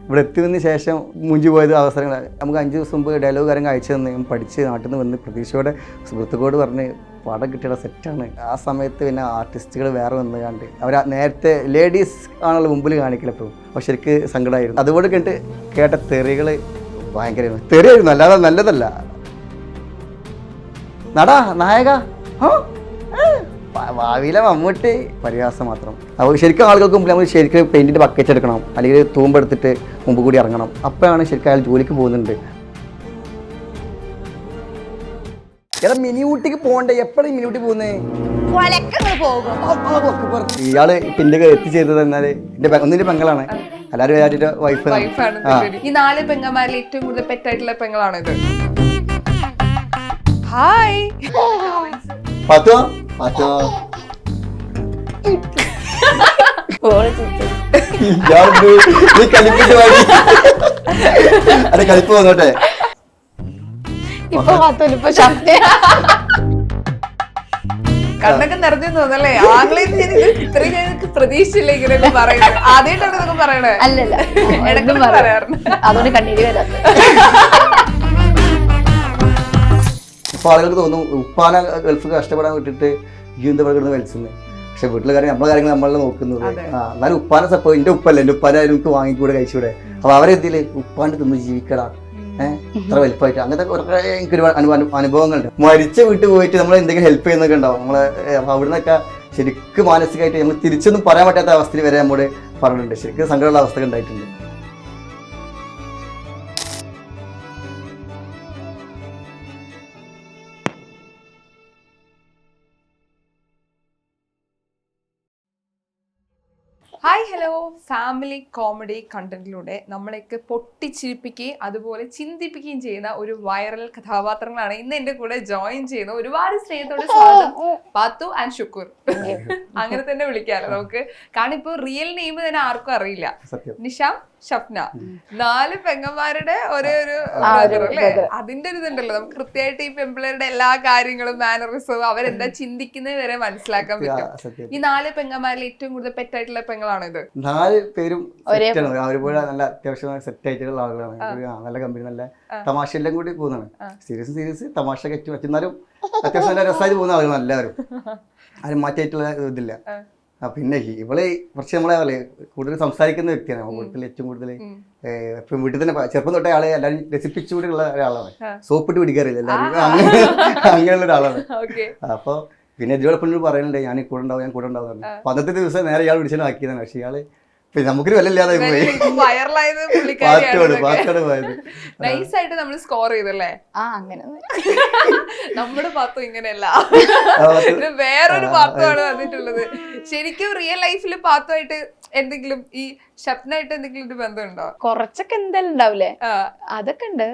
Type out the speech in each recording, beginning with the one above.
ഇവിടെ എത്തിയതിന് ശേഷം മുഞ്ചി പോയത് അവസരങ്ങൾ നമുക്ക് 5 ദിവസം മുമ്പ് ഡയലോഗ് കാര്യങ്ങൾ അയച്ചു തന്നെ പഠിച്ച് നാട്ടിൽ നിന്ന് വന്ന് പ്രതീക്ഷയോടെ സുഹൃത്തുക്കളോട് പറഞ്ഞ് പടം കിട്ടിയ സെറ്റാണ്. ആ സമയത്ത് പിന്നെ ആർട്ടിസ്റ്റുകൾ വേറെ വന്ന് കണ്ട് അവർ നേരത്തെ ലേഡീസ് ആണല്ലോ മുമ്പിൽ കാണിക്കലപ്പോൾ അപ്പോൾ ശരിക്ക് സങ്കടമായിരുന്നു. അതുകൊണ്ട് കേട്ട തെറികൾ ഭയങ്കരമായിരുന്നു. തെറിയായിരുന്നു, അല്ലാതെ നല്ലതല്ല. നടാ നായക ഭാവിയിലെ മമ്മൂട്ടി പരിഹാസം മാത്രം. അപ്പോൾ ശരിക്കും ആളുകൾക്ക് മുമ്പിൽ നമ്മൾ ശരിക്കും പെയിൻറ്റിൻ്റെ ബക്കറ്റ് എടുക്കണം, അല്ലെങ്കിൽ തൂമ്പെടുത്തിട്ട് മുമ്പ് കൂടി ഇറങ്ങണം. അപ്പോഴാണ് ശരിക്കും അയാൾ ജോലിക്ക് പോകുന്നുണ്ട്. ഏതാ മിനി ഊട്ടിക്ക് പോകണ്ടേ? എപ്പോഴും മിനി ഊട്ടി പോകുന്നേ? ഇയാള് പിന്നെ എത്തിച്ചേർത്തത് എന്നാല് ഒന്നിന്റെ പെങ്ങളാണ്, എല്ലാവരും വിചാരിച്ചിട്ട് വൈഫ്. ഈ 4 പെങ്ങന്മാരിൽ ഏറ്റവും കൂടുതൽ പെറ്റായിട്ടുള്ള പെങ്ങളാണ് ഇത്. ഹായ് പത്തോ പത്തോ നീ കളിപ്പിട്ട് വാടി. അതെ കളിപ്പ് വന്നോട്ടെ. കണ്ണൊക്കെ നിറഞ്ഞു തോന്നല്ലേ? ആംഗ്ലേയം ഇത്രയും ഞങ്ങൾക്ക് പ്രതീക്ഷയില്ല ഇങ്ങനെ പറയുന്നത്. ആദ്യമായിട്ടാണ് ഇതൊക്കെ പറയണേ. അല്ലല്ല, ഇടയ്ക്കും പറയാറുണ്ട്. അതുകൊണ്ട് കണ്ണീര് വരാത്ത. ഇപ്പൊ ആളുകൾക്ക് തോന്നും ഉപ്പാന ഗൾഫ് കഷ്ടപ്പെടാൻ വിട്ടിട്ട് ഈ എന്താ കിടന്ന് വലിച്ചെന്ന്. പക്ഷെ വീട്ടിലെ കാര്യം നമ്മളെ കാര്യങ്ങൾ നമ്മളെ നോക്കുന്നത്. എന്നാലും ഉപ്പാനെ സപ്പോർട്ട്, എന്റെ ഉപ്പല്ല, എന്റെ ഉപ്പാനെ എനിക്ക് വാങ്ങിക്കൂടെ കഴിച്ചുകൂടെ? അപ്പൊ അവരെന്തില് ഉപ്പാന്റെ തിന്ന് ജീവിക്കടാ, ഇത്ര വലിപ്പമായിട്ട്. അങ്ങനത്തെ കുറെ എനിക്ക് ഒരുപാട് അനുഭവങ്ങളുണ്ട്. മരിച്ച വീട്ടിൽ പോയിട്ട് നമ്മൾ എന്തെങ്കിലും ഹെൽപ്പ് ചെയ്യുന്നൊക്കെ ഉണ്ടാവും നമ്മളെ. അവിടെ നിന്നൊക്കെ ശരിക്കും മാനസികമായിട്ട് നമ്മൾ തിരിച്ചൊന്നും പറയാൻ പറ്റാത്ത അവസ്ഥയിൽ വരെ നമ്മോട് പറഞ്ഞിട്ടുണ്ട്. ശരിക്കും സങ്കടമുള്ള അവസ്ഥകൾ ഉണ്ടായിട്ടുണ്ട്. ഹായ് ഹലോ, ഫാമിലി കോമഡി കണ്ടന്റിലൂടെ നമ്മളെയൊക്കെ പൊട്ടിച്ചിരിപ്പിക്കുകയും അതുപോലെ ചിന്തിപ്പിക്കുകയും ചെയ്യുന്ന ഒരു വൈറൽ കഥാപാത്രങ്ങളാണ് ഇന്ന് എന്റെ കൂടെ ജോയിൻ ചെയ്യുന്നത്. ഒരുപാട് സ്നേഹത്തോടെ സ്വാഗതം പാത്തു ആൻഡ് ഷുക്കൂർ. അങ്ങനെ തന്നെ വിളിക്കാറ് നമുക്ക്, കാരണം ഇപ്പൊ റിയൽ നെയിം തന്നെ ആർക്കും അറിയില്ല. നിഷാം, ഷഫ്ന, 4 പെങ്ങന്മാരുടെ ഒരേ ഒരു അല്ലേ? അതിന്റെ ഒരു ഇതുണ്ടല്ലോ, നമുക്ക് കൃത്യമായിട്ട് ഈ പെമ്പിളരുടെ എല്ലാ കാര്യങ്ങളും മാനറിസവും അവരെന്താ ചിന്തിക്കുന്നത് വരെ മനസ്സിലാക്കാൻ പറ്റും. ഈ 4 പെങ്ങന്മാരിൽ ഏറ്റവും കൂടുതൽ പെറ്റായിട്ടുള്ള പെങ്ങളാണ് ഇത്. 4 പേരും അവരുപോലെ നല്ല അത്യാവശ്യം സെറ്റ് ആയിട്ടുള്ള ആളുകളാണ്. നല്ല കമ്പനി, നല്ല തമാശ എല്ലാം കൂടി പോകുന്നതാണ്. സീരിയസ് തമാശ എന്നാലും അത്യാവശ്യം നല്ല രസമായിട്ട് പോകുന്ന ആളുകളാണ് എല്ലാവരും. ആരും മാറ്റായിട്ടുള്ള ഇതില്ല. പിന്നെ ഇവള് കുറച്ച് നമ്മളെ കൂടുതൽ സംസാരിക്കുന്ന വ്യക്തിയാണ്. കൂടുതൽ ഏറ്റവും കൂടുതൽ ഇപ്പം വീട്ടിൽ തന്നെ ചെറുപ്പം തൊട്ടേ ആളെ എല്ലാവരും രസിപ്പിച്ചുകൂടിയുള്ള ഒരാളാണ്. സോപ്പിട്ട് പിടിക്കാറില്ല എല്ലാവരും, അങ്ങനെയുള്ള ഒരാളാണ്. അപ്പൊ പിന്നെ ഇതിവിടെ പെണ്ണു പറയുന്നുണ്ട് ഞാൻ കൂടെ ഉണ്ടാവും. അപ്പൊ അന്നത്തെ ദിവസം നേരെ ഇയാൾ വിളിച്ചാൽ ആക്കിയതാണ്. പക്ഷെ ഇയാള് നമുക്കൊരു വിലയില്ലാതെ പോയി. നൈസായിട്ട് നമ്മൾ സ്കോർ ചെയ്തല്ലേ? നമ്മുടെ പാത്തു ഇങ്ങനെയല്ല, വേറൊരു പാത്തുമാണ് വന്നിട്ടുള്ളത്. ശരിക്കും റിയൽ ലൈഫിൽ പാത്തുമായിട്ട് എന്തെങ്കിലും, ഈ ഷപ്നായിട്ട് എന്തെങ്കിലും ഒരു ബന്ധമുണ്ടോ? കൊറച്ചൊക്കെ എന്തായാലും ഉണ്ടാവില്ലേ? അതൊക്കെ ഉണ്ട്,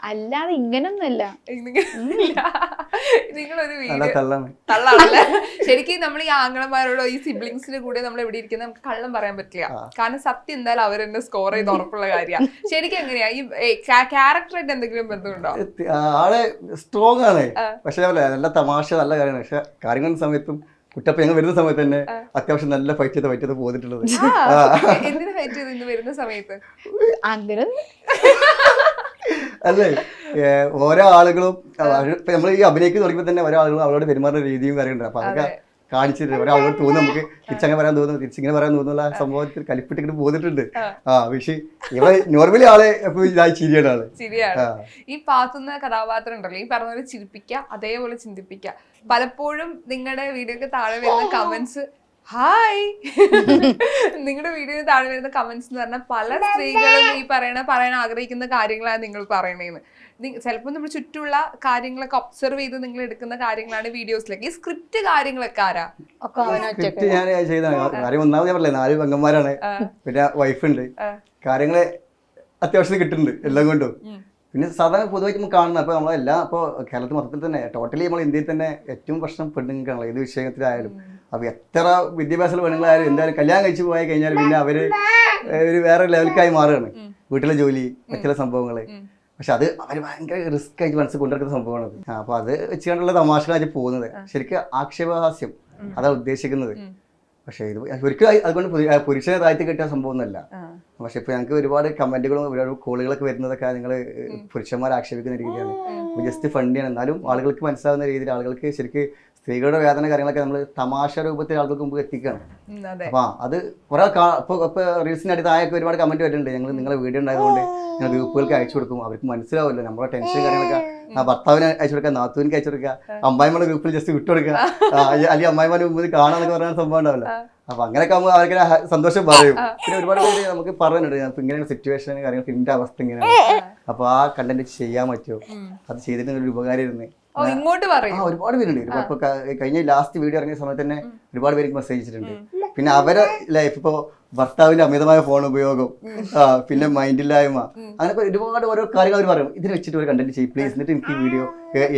അല്ലാതെ ഇങ്ങനൊന്നുമല്ല. നിങ്ങളൊരു തള്ളാണല്ലേ? ശരിക്കും നമ്മൾ ഈ ആംഗളന്മാരോടോ ഈ സിബ്ലിങ്സിന്റെ കൂടെ നമ്മൾ എവിടെ ഇരിക്കുന്നത് നമുക്ക് കള്ളം പറയാൻ പറ്റില്ല. കാരണം സത്യം എന്തായാലും അവരെന്നെ സ്കോർ ചെയ്ത് ഉറപ്പുള്ള കാര്യമാണ്. ശരിക്കും എങ്ങനെയാ ഈ ക്യാരക്ടറായിട്ട് എന്തെങ്കിലും ബന്ധമുണ്ടോ? ആളെ സ്ട്രോങ് ആണ്, പക്ഷെ നല്ല തമാശ, നല്ല കാര്യമാണ്. പക്ഷെ കാര്യങ്ങളുടെ സമയത്തും കുറ്റപ്പം ഞങ്ങൾ വരുന്ന സമയത്ത് തന്നെ അത്യാവശ്യം നല്ല ഫൈറ്റ് ചെയ്ത് പോന്നിട്ടുള്ളത്. എന്തിനാ ഫൈറ്റ് ചെയ്ത് ഇന്ന് വരുന്ന സമയത്ത്? അങ്ങനെ അല്ലേ, ഓരോ ആളുകളും നമ്മൾ ഈ അഭിനയിക്ക് തുടങ്ങിയപ്പോൾ തന്നെ ഓരോ ആളുകളും അവരോട് പെരുമാറുന്ന രീതിയും കാര്യങ്ങളുണ്ട്. അപ്പൊ അതൊക്കെ കാണിച്ചിട്ട് ഒരാളോട് തോന്നുന്നു, നമുക്ക് തിരിച്ചങ്ങനെ പറയാൻ തോന്നുന്നു, തിരിച്ചിങ്ങനെ പറയാൻ തോന്നുന്നുള്ള സംഭവത്തിൽ കലിപ്പിട്ടിട്ട് പോന്നിട്ടുണ്ട്. പക്ഷെ ഇവ നോർമലി ആളെ എപ്പോഴും ഇതായി ചിരിയാണ് ആള്. ഈ പാത്തുന്ന കഥാപാത്രം ഉണ്ടല്ലോ, ഈ പറഞ്ഞ പോലെ ചിരിപ്പിക്കുക, അതേപോലെ ചിന്തിപ്പിക്കുക. പലപ്പോഴും നിങ്ങളുടെ വീഡിയോക്ക് താഴെ വരുന്ന കമന്റ്സ്, ഹായ്, നിങ്ങളുടെ വീഡിയോയിൽ താഴെ വരുന്ന കമന്റ്സ് എന്ന് പറഞ്ഞാൽ പല സ്ത്രീകളും ഈ പറയാൻ ആഗ്രഹിക്കുന്ന കാര്യങ്ങളാണ് നിങ്ങൾ പറയണേന്ന്. ചിലപ്പോൾ നമ്മൾ ചുറ്റുമുള്ള കാര്യങ്ങളൊക്കെ ഒബ്സർവ് ചെയ്ത് നിങ്ങൾ എടുക്കുന്ന കാര്യങ്ങളാണ് വീഡിയോസിലേക്ക്. ഈ സ്ക്രിപ്റ്റ് കാര്യങ്ങളൊക്കെ ആരാ? ഞാൻ ചെയ്തതാണ്. കാര്യം ഒന്നാമത് ഞാൻ പറഞ്ഞില്ലേ, 4 പെങ്ങന്മാരാണ്, പിന്നെ വൈഫുണ്ട്. കാര്യങ്ങള് അത്യാവശ്യം കിട്ടുന്നുണ്ട് എല്ലാം കൊണ്ടും. പിന്നെ സാധാരണ പൊതുവായിട്ട് നമുക്ക് കാണുന്നത് അപ്പോൾ നമ്മളെല്ലാം ഇപ്പോൾ കേരളത്തിൽ മൊത്തത്തിൽ തന്നെ ടോട്ടലി നമ്മൾ ഇന്ത്യയിൽ തന്നെ ഏറ്റവും പ്രശ്നം പെണ്ണുങ്ങൾക്കാണല്ലോ, ഏത് വിഷയത്തിലായാലും. അപ്പോൾ എത്ര വിദ്യാഭ്യാസമുള്ള പെണ്ണുങ്ങളായാലും എന്തായാലും കല്യാണം കഴിച്ച് പോയി കഴിഞ്ഞാൽ പിന്നെ അവർ ഒരു വേറെ ലെവലിലേക്കായി മാറുകയാണ്. വീട്ടിലെ ജോലി, മറ്റുള്ള സംഭവങ്ങൾ. പക്ഷെ അത് അവർ ഭയങ്കര റിസ്ക് ആയിട്ട് മനസ്സിൽ കൊണ്ടുവരുന്ന സംഭവമാണത്. അപ്പോൾ അത് വെച്ചുകൊണ്ടുള്ള തമാശകളായിട്ട് പോകുന്നത്. ശരിക്കും ആക്ഷേപഹാസ്യം അതാണ് ഉദ്ദേശിക്കുന്നത്. പക്ഷേ ഇത് ഒരിക്കലും അതുകൊണ്ട് പുരുഷനെ താഴ്ത്തി കിട്ടിയ സംഭവമൊന്നുമല്ല. പക്ഷെ ഇപ്പൊ ഞങ്ങൾക്ക് ഒരുപാട് കമന്റുകളും ഒരുപാട് കോളുകളൊക്കെ വരുന്നതൊക്കെ നിങ്ങൾ പുരുഷന്മാരെ ആക്ഷേപിക്കുന്ന രീതിയാണ്. ജസ്റ്റ് ഫണ്ടിയാണ്, എന്നാലും ആളുകൾക്ക് മനസ്സിലാവുന്ന രീതിയിൽ ആളുകൾക്ക് ശരിക്ക് സ്ത്രീകളുടെ വേദന കാര്യങ്ങളൊക്കെ നമ്മൾ തമാശ രൂപത്തിൽ ആളുകൾക്ക് മുമ്പ് എത്തിക്കുകയാണ്. അപ്പൊ അത് കുറെ ഇപ്പൊ റീൽസിന് താഴെയൊക്കെ ഒരുപാട് കമന്റ് വരുന്നുണ്ട്, ഞങ്ങൾ നിങ്ങളെ വീഡിയോ ഉണ്ടായതുകൊണ്ട് ഞങ്ങൾ ഗ്രൂപ്പുകൾക്ക് അയച്ചു കൊടുക്കും, അവർക്ക് മനസ്സിലാവില്ല നമ്മളെ ടെൻഷൻ കാര്യങ്ങളൊക്കെ. ഭർത്താവിന് അയച്ചു കൊടുക്കുക, നാത്തൂനിക്ക് അയച്ചു കൊടുക്കുക, അമ്മായിമാരുടെ ഗ്രൂപ്പിൽ ജസ്റ്റ് വിട്ടുകൊടുക്കുക, അല്ലെങ്കിൽ അമ്മായിമാരുടെ മുമ്പിൽ കാണാന്നൊക്കെ പറയുന്ന സംഭവം ഉണ്ടാവില്ല. അപ്പൊ അങ്ങനെയൊക്കെ ആകുമ്പോൾ അവർക്ക് സന്തോഷം പറയും. പിന്നെ ഒരുപാട് പേര് നമുക്ക് പറഞ്ഞിട്ടുണ്ട് ഇങ്ങനെയാണ് സിറ്റുവേഷൻ കാര്യങ്ങൾ, ഇതിന്റെ അവസ്ഥ ഇങ്ങനെയാണ്, അപ്പൊ ആ കണ്ടന്റ് ചെയ്യാൻ പറ്റുമോ, അത് ചെയ്തിട്ട് ഒരു ഉപകാരം ഇരുന്ന് ഇങ്ങോട്ട് പറയും. ഒരുപാട് പേരുണ്ട്. ഇപ്പൊ കഴിഞ്ഞ ലാസ്റ്റ് വീഡിയോ ഇറങ്ങിയ സമയത്ത് തന്നെ ഒരുപാട് പേർക്ക് മെസ്സേജ് അയച്ചിട്ടുണ്ട്. പിന്നെ അവരെ ലൈഫ് ഇപ്പോ ഭർത്താവിന്റെ അമിതമായ ഫോൺ ഉപയോഗം, പിന്നെ മൈൻഡില്ലായ്മ, അങ്ങനെയൊക്കെ ഒരുപാട് ഓരോ കാര്യങ്ങൾ അവർ പറയും. ഇതിന് വെച്ചിട്ട് ഒരു കണ്ടന്റ് ചെയ്യും പ്ലീസ്, എന്നിട്ട് എനിക്ക് ഈ വീഡിയോ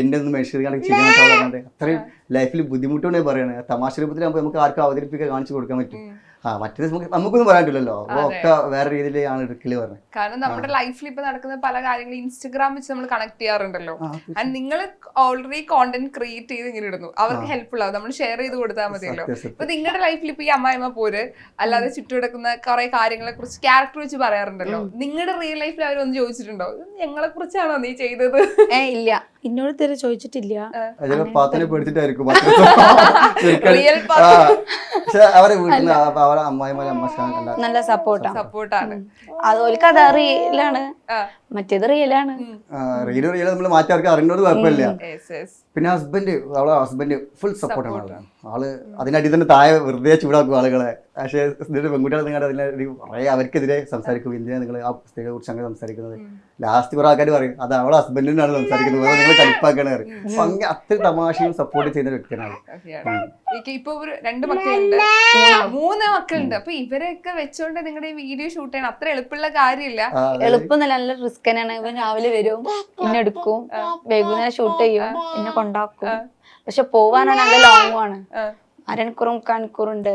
എന്നെ ഒന്ന് മെൻഷൻ ചെയ്യാൻ ചെയ്യാൻ അത്രയും ലൈഫിൽ ബുദ്ധിമുട്ടുകൊണ്ടേ പറയണത്. തമാശ രൂപത്തിലാകുമ്പോൾ നമുക്ക് ആർക്കും അവതരിപ്പിക്കാൻ കാണിച്ചു കൊടുക്കാൻ പറ്റും. മറ്റേത് നമുക്കൊന്നും പറയാൻ പറ്റില്ലല്ലോ, അപ്പൊ ഒക്കെ വേറെ രീതിയിലാണ് എടുക്കല് പറഞ്ഞത്. കാരണം നമ്മുടെ ലൈഫിൽ ഇപ്പൊ നടക്കുന്ന പല കാര്യങ്ങളും ഇൻസ്റ്റഗ്രാം വെച്ച് നമ്മൾ കണക്ട് ചെയ്യാറുണ്ടല്ലോ. ആൻഡ് നിങ്ങൾ ഓൾറെഡി കോണ്ടന്റ് ക്രിയേറ്റ് ചെയ്ത് ഇങ്ങനെ ഇടുന്നു, അവർക്ക് ഹെൽപ്ഫുൾ ആവും, നമ്മൾ ഷെയർ ചെയ്ത് കൊടുത്താൽ മതിയല്ലോ. ഇപ്പൊ നിങ്ങളുടെ ലൈഫിൽ ഇപ്പൊ ഈ അമ്മായിമ്മ പോര് അല്ലാതെ ചുറ്റും കിടക്കുന്ന കുറെ കാര്യങ്ങളെ കുറിച്ച് ക്യാരക്ടർ വെച്ച് പറയാറുണ്ടല്ലോ. നിങ്ങളുടെ റിയൽ ലൈഫിൽ അവരൊന്ന് ചോദിച്ചിട്ടുണ്ടോ ഞങ്ങളെ കുറിച്ചാണോ നീ ചെയ്തത്? ഇല്ല, എന്നോട് തീരെ ചോദിച്ചിട്ടില്ല. പാത്തിനെ പേടിച്ചിട്ടായിരിക്കും അവരെ വീട്ടിൽ അവരെ അമ്മായിമാരെ അമ്മ നല്ല സപ്പോർട്ടാണ്. അതുപോലെ അത് റിയലാണ്, മറ്റേത് റിയലാണ്. റിയൽ നമ്മൾ മാറ്റി അവർക്ക് അറിഞ്ഞോട് കുഴപ്പമില്ല. പിന്നെ അവളെ ഹസ്ബൻഡ് ഫുൾ സപ്പോർട്ടാണ് ആളാണ്. ആള് അതിനടി തന്നെ താഴെ വെറുതെ ചൂടാക്കും ആളുകളെ. പക്ഷേ പെൺകുട്ടികളെ നിങ്ങളുടെ അതിനെ കുറേ അവർക്കെതിരെ സംസാരിക്കും, എന്തിനാണ് നിങ്ങൾ ആ സ്ത്രീകളെ കുറിച്ച് അങ്ങനെ സംസാരിക്കുന്നത്. ലാസ്റ്റ് കുറെ ആൾക്കാർ പറയും അത് അവളെ ഹസ്ബൻഡിനാണ് സംസാരിക്കുന്നത്, നിങ്ങൾ കളിപ്പാക്കാണ് പറയും. അപ്പൊ അങ്ങനെ അത്ര തമാശയും സപ്പോർട്ട് ചെയ്യുന്ന വ്യക്തിയാണ്. ഇപ്പൊ ഒരു 2 മക്കളുണ്ട്, 3 മക്കളുണ്ട്. അപ്പൊ ഇവരെയൊക്കെ വെച്ചോണ്ട് നിങ്ങളുടെ വീഡിയോ ഷൂട്ട് ചെയ്യണം അത്ര എളുപ്പമുള്ള കാര്യമില്ല. എളുപ്പം നല്ല റിസ്ക് തന്നെയാണ്. ഇവൻ രാവിലെ വരും, എന്നെ എടുക്കും, വൈകുന്നേരം ഷൂട്ട് ചെയ്യും, എന്നെ കൊണ്ടാക്കും. പക്ഷെ പോവാനാണ് നല്ല ലോങ് ആണ്, 1.5 മണിക്കൂറുണ്ട്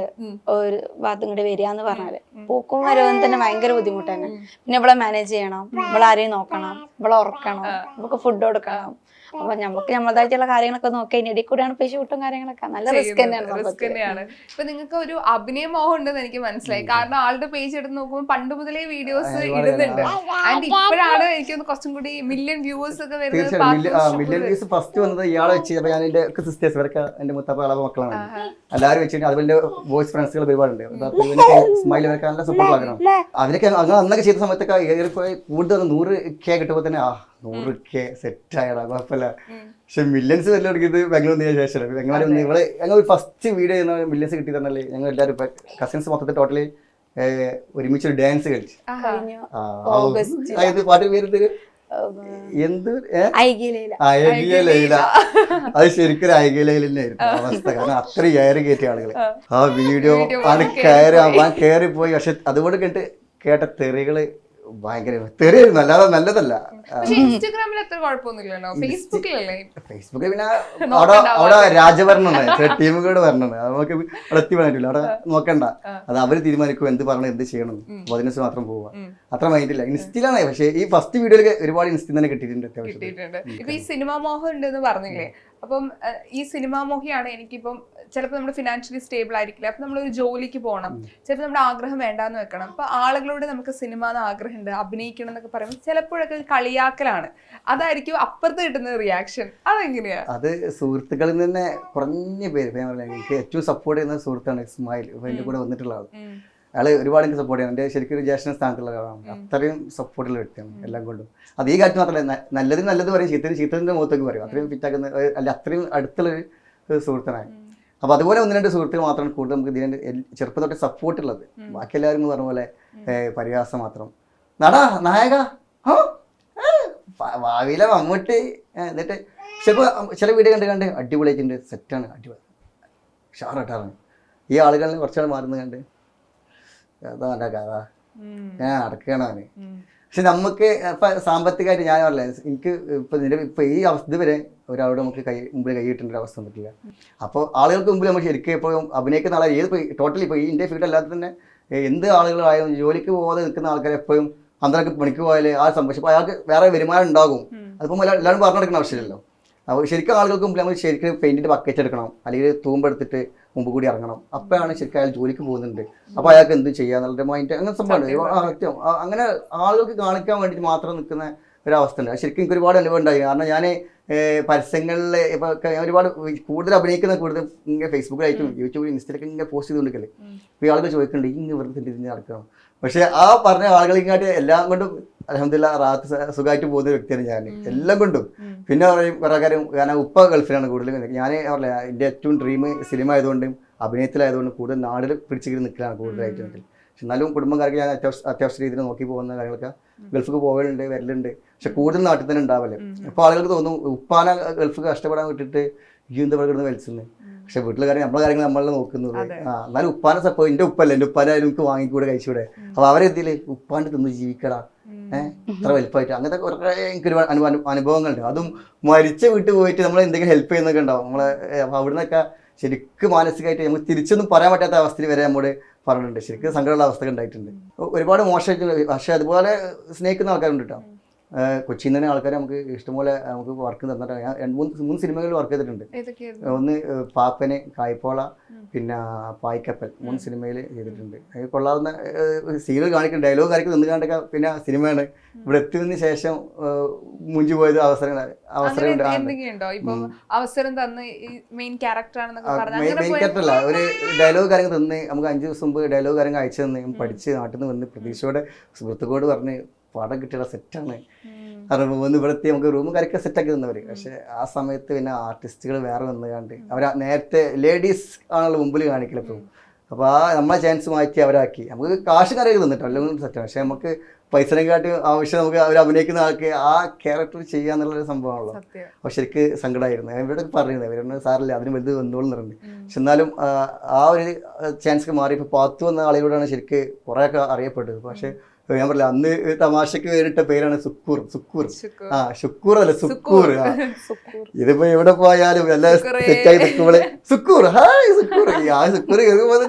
ഒരു ഭാഗത്തും കൂടെ വരികയെന്ന് പറഞ്ഞാല്. പോക്കും വരവും തന്നെ ഭയങ്കര ബുദ്ധിമുട്ടാണ്. പിന്നെ ഇവളെ മാനേജ് ചെയ്യണം, ഇവളെ ആരെയും നോക്കണം, ഇവളെ ഉറക്കണം, ഇവൾക്ക് ഫുഡ് കൊടുക്കണം. അപ്പൊ നമുക്ക് നമ്മളതായിട്ടുള്ള കാര്യങ്ങളൊക്കെ നോക്കി അതിന്റെ ഇടയിൽ കൂടെയാണ് ഇപ്പൊ ഷൂട്ടും കാര്യങ്ങളൊക്കെ. നല്ല റിസ്ക് തന്നെയാണ്. ഇപ്പൊ നിങ്ങൾക്ക് ഒരു അഭിനയ മോഹം ഉണ്ടെന്ന് എനിക്ക് മനസ്സിലായി. കാരണം ആളുടെ പേജ് എടുത്ത് നോക്കുമ്പോൾ പണ്ട് മുതലേ വീഡിയോസ് ഇടുന്നുണ്ട്. ആൻഡ് ഇപ്പോഴാണ് എനിക്കൊന്ന് കുറച്ചും കൂടി മില്യൺ വ്യൂവേഴ്സ് ഒക്കെ വരുന്നത്. മില്യൺ വ്യൂസ് ഫസ്റ്റ് വന്നത് ഇയാളെ വെച്ച്. അപ്പൊ ഞാൻ എന്റെ സിസ്റ്റേഴ്സ് ഇവരൊക്കെ എന്റെ മുത്തപ്പ ഇളവ മക്കളാണ്, എല്ലാവരും വെച്ചിട്ട് അതുപോലെ ബോയ്സ് ഫ്രണ്ട്സുകൾ ഒരുപാടുണ്ട്. സ്മൈൽ ഇവരൊക്കെ നല്ല സപ്പോർട്ട് ആക്കണം. അവരൊക്കെ അങ്ങനെ അന്നൊക്കെ ചെയ്ത സമയത്തൊക്കെ ഏറിപ്പോയി കൂടുതൽ 100K കിട്ടുമ്പോൾ തന്നെ 100K സെറ്റ് ആയടാ കുഴപ്പമില്ല. പക്ഷെ മില്യൻസ് വല്ല തുടങ്ങിയത് ബാംഗ്ലൂർ വന്നതിന് ശേഷം. ബാംഗ്ലൂർ ഇവിടെ ഞങ്ങൾ ഫസ്റ്റ് വീഡിയോ ചെയ്യുന്ന മില്യൻസ് കിട്ടി തന്നല്ലേ. ഞങ്ങൾ എല്ലാവരും കസിൻസ് മൊത്തത്തിൽ ടോട്ടലി ഒരുമിച്ചൊരു ഡാൻസ് കളിച്ചു. പാട്ട് പേര് എന്ത് ഐകിയ ലൈല. അത് ശരിക്കും ഐകിയ ലൈല തന്നെയായിരുന്നു അവസ്ഥ. കാരണം അത്ര കയറി കയറ്റിയ ആളുകൾ ആ വീഡിയോ ആണ് കയറിപ്പോയി. പക്ഷെ അതുകൊണ്ട് കേട്ട തെറികള് ഭയങ്കര തെറിയായിരുന്നു, അല്ലാതെ നല്ലതല്ല. ഇൻസ്റ്റാഗ്രാമിൽ അത്ര കുഴപ്പമൊന്നുമില്ലല്ലോ, ഫേസ്ബുക്കിലല്ലേ? ഫേസ്ബുക്കിൽ പിന്നെ അവിടെ രാജഭരണമാണ്, ടീമുകളുടെ ഭരണമാണ്. നമുക്ക് അവിടെ എത്തി പറ്റില്ല, അവിടെ നോക്കണ്ട. അത് അവര് തീരുമാനിക്കും എന്ത് പറയണം എന്ത് ചെയ്യണം, അതിനനുസരിച്ച് മാത്രം പോവുക, അത്ര മൈൻഡില്ല. ഇൻസ്റ്റയിലാണ്. പക്ഷേ ഈ ഫസ്റ്റ് വീഡിയോയിൽ ഒരുപാട് ഇൻസ്റ്റയിൽ തന്നെ കിട്ടിയിട്ടുണ്ട്. ഇപ്പൊ ഈ സിനിമാ മോഹം ഉണ്ടെന്ന് പറഞ്ഞില്ലേ, അപ്പം ഈ സിനിമാ മോഹിയാണ് എനിക്കിപ്പം ചിലപ്പോൾ നമ്മൾ ഫിനാൻഷ്യലി സ്റ്റേബിൾ ആയിരിക്കില്ല, അപ്പൊ നമ്മളൊരു ജോലിക്ക് പോകണം, ചിലപ്പോൾ നമ്മുടെ ആഗ്രഹം വേണ്ടാന്ന് വെക്കണം. അപ്പൊ ആളുകളോട് നമുക്ക് സിനിമ എന്ന് ആഗ്രഹമുണ്ട്, അഭിനയിക്കണം എന്നൊക്കെ പറയുമ്പോൾ ചിലപ്പോഴൊക്കെ കളിയാക്കലാണ്. അതായിരിക്കും അപ്പുറത്ത് കിട്ടുന്ന റിയാക്ഷൻ. അതെങ്ങനെയാ? അത് സുഹൃത്തുക്കളിൽ തന്നെ കുറഞ്ഞ പേര് എനിക്ക് ഏറ്റവും സപ്പോർട്ട് ചെയ്യുന്ന സുഹൃത്താണ് ഇസ്മായിൽ. എന്റെ കൂടെ വന്നിട്ടുള്ള ആൾ. അയാൾ ഒരുപാട് എനിക്ക് സപ്പോർട്ട് ചെയ്യണം. എൻ്റെ ശരിക്കും ഒരു ജ്യേഷ്ഠ സ്ഥാനത്തുള്ള ഒരാളാണ്. അത്രയും സപ്പോർട്ടുള്ള വ്യക്തിയാണ് എല്ലാം കൊണ്ടും. അത് ഈ കാര്യത്തിൽ മാത്രമല്ല, നല്ലത് പറയും, ചീത്തതിൻ്റെ മുഖത്തേക്ക് പറയും. അത്രയും ഫിറ്റാക്കുന്ന അല്ല അത്രയും അടുത്തുള്ളൊരു സുഹൃത്തനായി. അപ്പോൾ അതുപോലെ 1-2 സുഹൃത്തുക്കൾ മാത്രമാണ് കൂടുതൽ നമുക്ക് ഇതിൻ്റെ ചെറുപ്പം തൊട്ട് സപ്പോർട്ടുള്ളത്. ബാക്കി എല്ലാവരും പറഞ്ഞ പോലെ പരിഹാസം മാത്രം. നടാ നായക ഭാവിയിലെ മമ്മൂട്ടി എന്നിട്ട് ചില വീഡിയോ കണ്ട് അടിപൊളിയായിട്ടുണ്ട്, സെറ്റാണ്, അടിപൊളി ഷാറായിട്ടാണ്. ഈ ആളുകളിൽ കുറച്ചാൾ മാറുന്നത് കണ്ട് അതാ എൻ്റെ കഥ ഞാൻ അടക്കുകയാണ് അവന്. പക്ഷെ നമുക്ക് ഇപ്പം സാമ്പത്തികമായിട്ട് ഞാൻ പറഞ്ഞില്ല, എനിക്ക് ഇപ്പം ഈ അവസ്ഥ ഇതുവരെ ഒരാളോട് നമുക്ക് മുമ്പിൽ കൈയിട്ടേണ്ട ഒരു അവസ്ഥ വന്നിട്ടില്ല. അപ്പോൾ ആളുകൾക്ക് മുമ്പിൽ നമുക്ക് ശരിക്കും എപ്പോഴും അഭിനയിക്കുന്ന ആളെ ഏത് ടോട്ടലി ഇപ്പോൾ ഈ ഇന്ത്യ ഫീൽഡ് അല്ലാതെ തന്നെ എന്ത് ആളുകളായാലും ജോലിക്ക് പോകാതെ നിൽക്കുന്ന ആൾക്കാരെ എപ്പോഴും അന്തരക്ക് പണിക്ക് പോയാൽ ആ സംഭവിച്ചു അപ്പോൾ അയാൾക്ക് വേറെ വരുമാനം ഉണ്ടാകും. അതിപ്പോൾ എല്ലാവരും പറഞ്ഞു കൊടുക്കുന്ന ആവശ്യമില്ലല്ലോ. അപ്പോൾ ശരിക്കും ആളുകൾക്ക് മുമ്പ് നമ്മൾ ശരിക്കും പെയിന്റിന്റെ ബക്കറ്റ് എടുക്കണം, അല്ലെങ്കിൽ തൂമ്പെടുത്തിട്ട് മുമ്പ് കൂടി ഇറങ്ങണം. അപ്പോഴാണ് ശരിക്കും അയാൾ ജോലിക്ക് പോകുന്നുണ്ട്. അപ്പോൾ അയാൾക്ക് എന്ത് ചെയ്യാന്നുള്ള മൈൻഡ് അങ്ങനെ സംഭവമാണ്. സത്യം അങ്ങനെ ആളുകൾക്ക് കാണിക്കാൻ വേണ്ടിയിട്ട് മാത്രം നിൽക്കുന്ന ഒരവസ്ഥ ഉണ്ട്. ശരിക്കും എനിക്ക് ഒരുപാട് അനുഭവം ഉണ്ടായി. കാരണം ഞാൻ പരസ്യങ്ങളിൽ ഇപ്പോൾ ഒരുപാട് കൂടുതൽ അഭിനയിക്കുന്ന കൂടുതൽ ഇങ്ങനെ ഫേസ്ബുക്കിലായിട്ടും യൂട്യൂബിൽ ഇൻസ്റ്റയിലൊക്കെ ഇങ്ങനെ പോസ്റ്റ് ചെയ്തുകൊണ്ടിരിക്കല്ലേ. ഇപ്പോൾ ആളുകൾ ചോദിക്കുന്നുണ്ട് ഇങ്ങനെ വെറുതെ തിരിഞ്ഞ് നടക്കണം. പക്ഷേ ആ പറഞ്ഞ ആളുകളിങ്ങാട്ട് എല്ലാം കൊണ്ടും അൽഹംദുലില്ലാ റാഹത്ത് സുഖമായിട്ട് പോകുന്ന വ്യക്തിയാണ് ഞാൻ, എല്ലാം കൊണ്ടും. പിന്നെ പറയും കുറേ കാര്യം, കാരണം ഉപ്പ ഗൾഫിലാണ് കൂടുതലും. ഞാൻ പറഞ്ഞില്ല, എൻ്റെ ഏറ്റവും ഡ്രീം സിനിമ ആയതുകൊണ്ടും അഭിനയത്തിലായതുകൊണ്ടും കൂടുതൽ നാടിൽ പിടിച്ചിട്ട് നിൽക്കലാണ് കൂടുതലായിട്ട്. പക്ഷെ എന്നാലും കുടുംബക്കാർക്ക് ഞാൻ അത്യാവശ്യ രീതിയിൽ നോക്കി പോകുന്ന കാര്യങ്ങളൊക്കെ ഗൾഫിക്ക് പോകലുണ്ട്, വരലുണ്ട്. പക്ഷെ കൂടുതൽ നാട്ടിൽ തന്നെ ഉണ്ടാവല്ലേ. അപ്പോൾ ആളുകൾക്ക് തോന്നും ഉപ്പാനെ ഗൾഫ് കഷ്ടപ്പെടാൻ വിട്ടിട്ട് ഈ എന്താ പറയുന്നത് വലിച്ചെന്ന്. പക്ഷെ വീട്ടിലെ കാര്യം നമ്മളെ കാര്യങ്ങൾ നമ്മളെ നോക്കുന്നത്. എന്നാലും ഉപ്പാനെ സപ്പോർട്ട്, എൻ്റെ ഉപ്പല്ല, എൻ്റെ ഉപ്പാനെ എനിക്ക് വാങ്ങിക്കൂടെ കഴിച്ചുകൂടെ. അപ്പോൾ അവരെന്തില് ഉപ്പാൻ്റെ തിന്ന് ജീവിക്കടാ, ഇത്ര വലുപ്പമായിട്ട്. അങ്ങനത്തെ കുറേ എനിക്കൊരു അനുഭവങ്ങളുണ്ട്. അതും മരിച്ച വീട്ടിൽ പോയിട്ട് നമ്മൾ എന്തെങ്കിലും ഹെൽപ്പ് ചെയ്യുന്നൊക്കെ ഉണ്ടാവും നമ്മളെ. അപ്പോൾ അവിടെ നിന്നൊക്കെ ശരിക്കും മാനസികമായിട്ട് നമുക്ക് തിരിച്ചൊന്നും പറയാൻ പറ്റാത്ത അവസ്ഥയിൽ വരെ നമ്മോട് പറഞ്ഞിട്ടുണ്ട്. ശരിക്കും സങ്കടമുള്ള അവസ്ഥകൾ ഉണ്ടായിട്ടുണ്ട്. ഒരുപാട് മോശമായിട്ട്. പക്ഷെ അതുപോലെ സ്നേഹിക്കുന്ന ആൾക്കാരുണ്ട് കേട്ടോ. കൊച്ചിയിൽ നിന്ന് തന്നെ ആൾക്കാർ നമുക്ക് ഇഷ്ടംപോലെ നമുക്ക് വർക്ക് തന്നിട്ട് ഞാൻ മൂന്ന് സിനിമകളിൽ വർക്ക് ചെയ്തിട്ടുണ്ട്. ഒന്ന് പാപ്പന്, കായ്പോള, പിന്നെ പായ്ക്കപ്പൽ, 3 സിനിമയിൽ ചെയ്തിട്ടുണ്ട്. കൊള്ളാവുന്ന സീനുകൾ കാണിക്കുന്ന ഡയലോഗ് കാണിക്കുന്ന നിന്ന് കണ്ടൊക്കെ. പിന്നെ സിനിമയാണ് ഇവിടെ എത്തിയതിന് ശേഷം മുഞ്ചു പോയത് മെയിൻ ക്യാരക്ടർ അല്ല, ഒരു ഡയലോഗ് കാര്യങ്ങൾ തന്ന് നമുക്ക് 5 ദിവസം മുമ്പ് ഡയലോഗ് കാര്യങ്ങൾ അയച്ചു തന്ന് പഠിച്ച് നാട്ടിൽ നിന്ന് വന്ന് പ്രതീക്ഷയോടെ സുഹൃത്തുക്കളോട് പറഞ്ഞ് പടം കിട്ടിയുള്ള സെറ്റാണ് കാരണം വന്ന് ഇവിടെ എത്തി നമുക്ക് റൂമും കാര്യമൊക്കെ സെറ്റാക്കി തന്നവർ. പക്ഷെ ആ സമയത്ത് പിന്നെ ആർട്ടിസ്റ്റുകൾ വേറെ വന്ന് കണ്ട് അവർ നേരത്തെ ലേഡീസ് ആണല്ലോ മുമ്പിൽ കാണിക്കലെപ്പോഴും. അപ്പോൾ ആ നമ്മളെ ചാൻസ് മാറ്റി അവരാക്കി. നമുക്ക് കാശ് കറിയൊക്കെ തന്നിട്ടോ, അല്ലെങ്കിൽ സെറ്റാണ്. പക്ഷെ നമുക്ക് പൈസനെക്കാട്ടി ആവശ്യം നമുക്ക് അവർ അഭിനയിക്കുന്ന ആൾക്ക് ആ ക്യാരക്ടർ ചെയ്യാന്നുള്ളൊരു സംഭവമാണല്ലോ. അപ്പോൾ ശരിക്ക് സങ്കടമായിരുന്നു. ഇവിടെ പറയുന്നത് അവരുടെ സാറില്ല അതിന് വലുത് വന്നോളം നിറഞ്ഞു. പക്ഷെ എന്നാലും ആ ഒരു ചാൻസ് മാറി. ഇപ്പോൾ പാത്തു എന്ന ആളുകളോടാണ് ശരിക്ക് കുറേയൊക്കെ അറിയപ്പെട്ടത്. പക്ഷേ ഞാൻ പറയില്ല, അന്ന് തമാശക്ക് പേരിട്ട പേരാണ് സുക്കൂർ. ഷുക്കൂർ അല്ല സുക്കൂർ. ഇതിപ്പോ എവിടെ പോയാലും എല്ലാം തെറ്റായി നിൽക്കുമ്പോളെ സുക്കൂർ, ഹായ് സുക്കൂർ. ആ സുക്കൂർ കേൾക്കുമ്പോൾ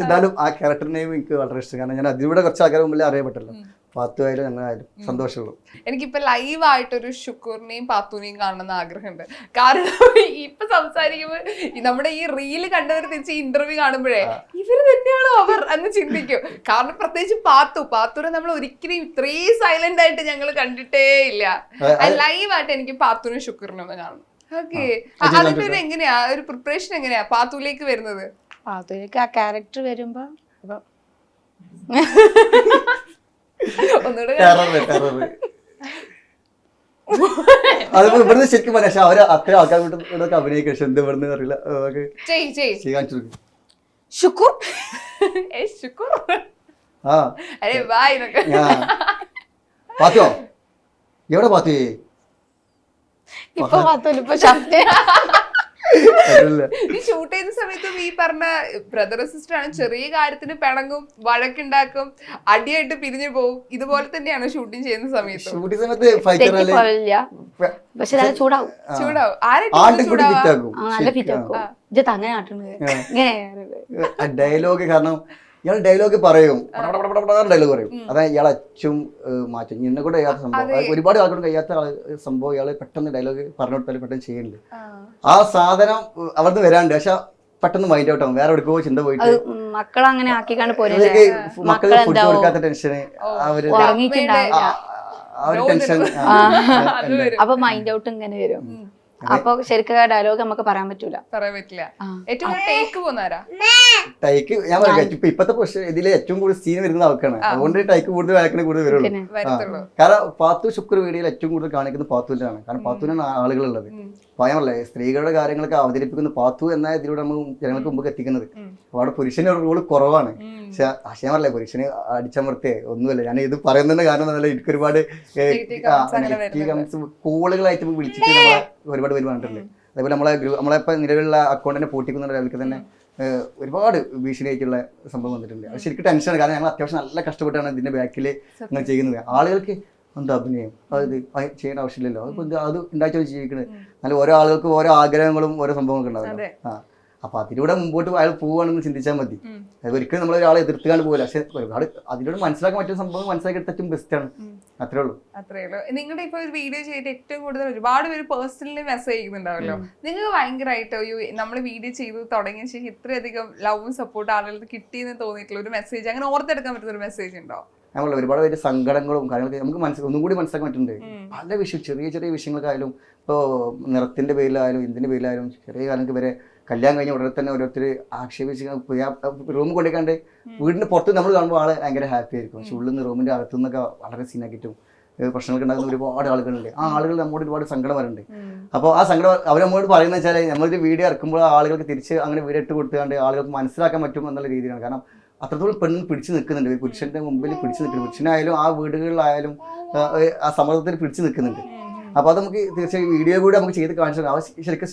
എന്നാലും ആ ക്യാരക്ടർ നെയിം എനിക്ക് വളരെ ഇഷ്ടം. കാരണം ഞാൻ അതിലൂടെ കുറച്ച് ആൾക്കാർ മുമ്പിൽ അറിയപ്പെട്ടല്ലോ. പാത്തുവായാലും ഞങ്ങളായാലും സന്തോഷമുള്ളൂ. എനിക്കിപ്പോ ലൈവായിട്ടൊരു ഷുക്കൂറിനെയും പാത്തുവിനെയും കാണണമെന്ന് ആഗ്രഹമുണ്ട്. കാരണം ഇപ്പൊ സംസാരിക്കുമ്പോൾ നമ്മുടെ ഈ റീല് കണ്ടവർ തിരിച്ച് ഇന്റർവ്യൂ കാണുമ്പോഴേ ഇവര് തന്നെയാണോ അവർ എന്ന് ചിന്തിക്കും. കാരണം പ്രത്യേകിച്ച് പാത്തുവിനെ നമ്മൾ ഒരിക്കലും ഇത്രയും സൈലന്റ് ആയിട്ട് ഞങ്ങൾ കണ്ടിട്ടേ ഇല്ല. ലൈവായിട്ട് എനിക്ക് പാത്തുവിനും ഷുക്കൂറിനും ഒന്ന് കാണണം. ഓക്കെ, അതിന്റെ ഒരു എങ്ങനെയാ ഒരു പ്രിപ്പറേഷൻ എങ്ങനെയാ പാത്തുവിലേക്ക് വരുന്നത്? പാത്തുവിലേക്ക് ആ ക്യാരക്ടർ വരുമ്പോ അതിപ്പോ ഇവിടുന്ന് ശരിക്കും പറയാം. പക്ഷെ അവര് അത്ര ആൾക്കാർ വീട്ടിൽ അഭിനയിക്കും. പക്ഷെ എന്താ ഇവിടുന്ന് അറിയില്ല. പാത്തിയോ എവിടെ പാത്തി ഈ ഷൂട്ട് ചെയ്യുന്ന സമയത്തും ഈ പറഞ്ഞ ബ്രദർ സിസ്റ്റർ ആണ്, ചെറിയ കാര്യത്തിന് പിണങ്ങും, വഴക്കുണ്ടാക്കും, അടിയായിട്ട് പിരിഞ്ഞു പോകും. ഇതുപോലെ തന്നെയാണ് ഷൂട്ടിങ് ചെയ്യുന്ന സമയത്ത്. ഡയലോഗ് കാരണം ഇയാൾ ഡയലോഗ് പറയും, ഡയലോഗ് പറയും. അതായത് ഇയാൾ അച്ചും മാറ്റും. എന്നെ കൂടെ കഴിയാത്ത സംഭവം, ഒരുപാട് ആൾക്കൂടെ കഴിയാത്ത സംഭവം ഇയാള് പെട്ടെന്ന് ഡയലോഗ് പറഞ്ഞു കൊടുത്താലും പെട്ടെന്ന് ചെയ്യുന്നുണ്ട്. ആ സാധനം അവിടുന്ന് വരാണ്ട്. പക്ഷെ പെട്ടെന്ന് മൈൻഡ് ഔട്ട് ആവും. വേറെ എവിടെക്കോ ചിന്ത പോയിട്ട് മക്കളങ്ങനെ മക്കള് ഫുഡ് കൊടുക്കാത്ത ടെൻഷന്, ആ ഒരു ടെൻഷൻ, അപ്പൊ മൈൻഡ് ഔട്ട് ഇങ്ങനെ വരും. അപ്പൊ ശരിക്കും ഡയലോഗ് നമുക്ക് പറയാൻ പറ്റില്ല. ടൈക്ക് ഞാൻ പറയാം. ഇപ്പത്തെ ഇതില് ഏറ്റവും കൂടുതൽ സീൻ വരുന്നത് അവക്കാണ്. അതുകൊണ്ട് ടൈക്ക് കൂടുതൽ വഴക്കിന് കൂടുതൽ വരുള്ളൂ. കാരണം പാത്തു ശുക്ർ വീഡിയോയിൽ ഏറ്റവും കൂടുതൽ കാണിക്കുന്നത് പാത്തുവിലാണ്. കാരണം പാത്തുവിനാണ് ആളുകളുള്ളത്. പറയാമല്ലേ, സ്ത്രീകളുടെ കാര്യങ്ങളൊക്കെ അവതരിപ്പിക്കുന്ന പാത്തു എന്ന ഇതിലൂടെ നമ്മൾ ജനങ്ങൾക്ക് മുമ്പ് എത്തിക്കുന്നത്. അപ്പൊ അവിടെ പുരുഷന് റോള് കുറവാണ്. പക്ഷെ ഞാൻ പറയല്ലേ, പുരുഷന് അടിച്ചമർത്തിയേ ഒന്നുമല്ല. ഞാൻ ഇത് പറയുന്നതിന്റെ കാരണം എന്നല്ല, എനിക്ക് ഒരുപാട് കോളുകളായിട്ട് വിളിച്ചിട്ട് ഒരുപാട് പേര് പറഞ്ഞിട്ടുണ്ട്. അതേപോലെ നമ്മളിപ്പോൾ നിലവിലുള്ള അക്കൗണ്ടിനെ പൂട്ടിക്കുന്ന ലെവലിൽ തന്നെ ഒരുപാട് ഭീഷണിയായിട്ടുള്ള സംഭവം വന്നിട്ടുണ്ട്. അത് ശരിക്കും ടെൻഷനാണ്. കാരണം ഞങ്ങൾ അത്യാവശ്യം നല്ല കഷ്ടപ്പെട്ടാണ് ഇതിന്റെ ബാക്കിൽ ഞങ്ങൾ ചെയ്യുന്നത്. ആളുകൾക്ക് എന്താ അഭിനയം, അത് ചെയ്യേണ്ട ആവശ്യമില്ലല്ലോ, അത് ഉണ്ടാക്കി ജീവിക്കുന്നത്. എന്നാലും ഓരോ ആളുകൾക്ക് ഓരോ ആഗ്രഹങ്ങളും ഓരോ സംഭവങ്ങളൊക്കെ ഉണ്ടാവില്ല. അപ്പൊ അതിലൂടെ മുമ്പോട്ട് അയാൾ പോവുകയാണെന്ന് ചിന്തിച്ചാൽ മതി. അത് ഒരിക്കലും നമ്മളൊരാളെ എതിർത്തുകൊണ്ട് പോകില്ല. പക്ഷെ ഒരുപാട് അതിലൂടെ മനസ്സിലാക്കാൻ പറ്റുന്ന സംഭവം മനസ്സിലാക്കി എടുത്തിട്ടും ബെസ്റ്റാണ്. അത്രേ ഉള്ളൂ. അത്രേ ഉള്ളൂ. നിങ്ങളുടെ ഇപ്പൊ ഒരു വീഡിയോ ചെയ്തിട്ട് ഏറ്റവും കൂടുതൽ ഒരുപാട് പേര് പേഴ്സണലി മെസ്സേജ് ചെയ്യുന്നുണ്ടാവല്ലോ, നിങ്ങൾക്ക് ഭയങ്കരമായിട്ട് നമ്മൾ വീഡിയോ ചെയ്ത് തുടങ്ങിയ ശേഷം ഇത്രയധികം ലവും സപ്പോർട്ട് ആളുകൾക്ക് കിട്ടിയെന്ന് തോന്നിയിട്ടുള്ള ഒരു മെസ്സേജ്, അങ്ങനെ ഓർത്തെടുക്കാൻ പറ്റുന്ന ഒരു മെസ്സേജ് ഉണ്ടോ? നമ്മളെ ഒരുപാട് പേര് സങ്കടങ്ങളും കാര്യങ്ങളൊക്കെ നമുക്ക് ഒന്നും കൂടി മനസ്സിലാക്കാൻ പറ്റുന്നുണ്ട്. പല വിഷയം ചെറിയ ചെറിയ വിഷയങ്ങൾക്കായാലും, ഇപ്പോൾ നിറത്തിന്റെ പേരിലായാലും എന്തിന്റെ പേരിലായാലും ചെറിയ കാലങ്ങൾക്ക് വരെ കല്യാണം കഴിഞ്ഞ ഉടനെ തന്നെ ഓരോരുത്തർ ആക്ഷേപിച്ച് റൂം കൊണ്ടിരിക്കാണ്ട് വീടിന് പുറത്ത് നമ്മൾ കാണുമ്പോൾ ആള് ഭയങ്കര ഹാപ്പി ആയിരിക്കും. പക്ഷെ ഉള്ളിൽ നിന്ന് റൂമിന്റെ അകത്തു നിന്നൊക്കെ വളരെ സീനാക്കിയിട്ടും പ്രശ്നങ്ങൾക്ക് ഉണ്ടാകുന്ന ഒരുപാട് ആളുകളുണ്ട്. ആ ആളുകൾ നമ്മോട് ഒരുപാട് സങ്കടം വരുന്നുണ്ട്. അപ്പോൾ ആ സങ്കടം അവർ നമ്മോട് പറയുന്നത് വെച്ചാൽ നമ്മളൊരു വീഡിയോ ഇറക്കുമ്പോൾ ആളുകൾക്ക് തിരിച്ച് അങ്ങനെ വീഡിയോ ഇട്ട് കൊടുത്തുകൊണ്ട് ആളുകൾക്ക് മനസ്സിലാക്കാൻ പറ്റും എന്നുള്ള രീതിയിലാണ്. കാരണം അത്രത്തോളം പെണ്ണ് പിടിച്ചു നിൽക്കുന്നുണ്ട്, പുരുഷന്റെ മുമ്പിൽ പിടിച്ചു നിൽക്കുന്നുണ്ട്. പുരുഷനായാലും ആ വീടുകളിലായാലും ആ സമ്മർദ്ദത്തിൽ പിടിച്ചു നിൽക്കുന്നുണ്ട്. അപ്പോൾ അത് നമുക്ക് തീർച്ചയായും വീഡിയോ കൂടി നമുക്ക് ചെയ്ത് കാണിച്ചു അത് ശരിക്കും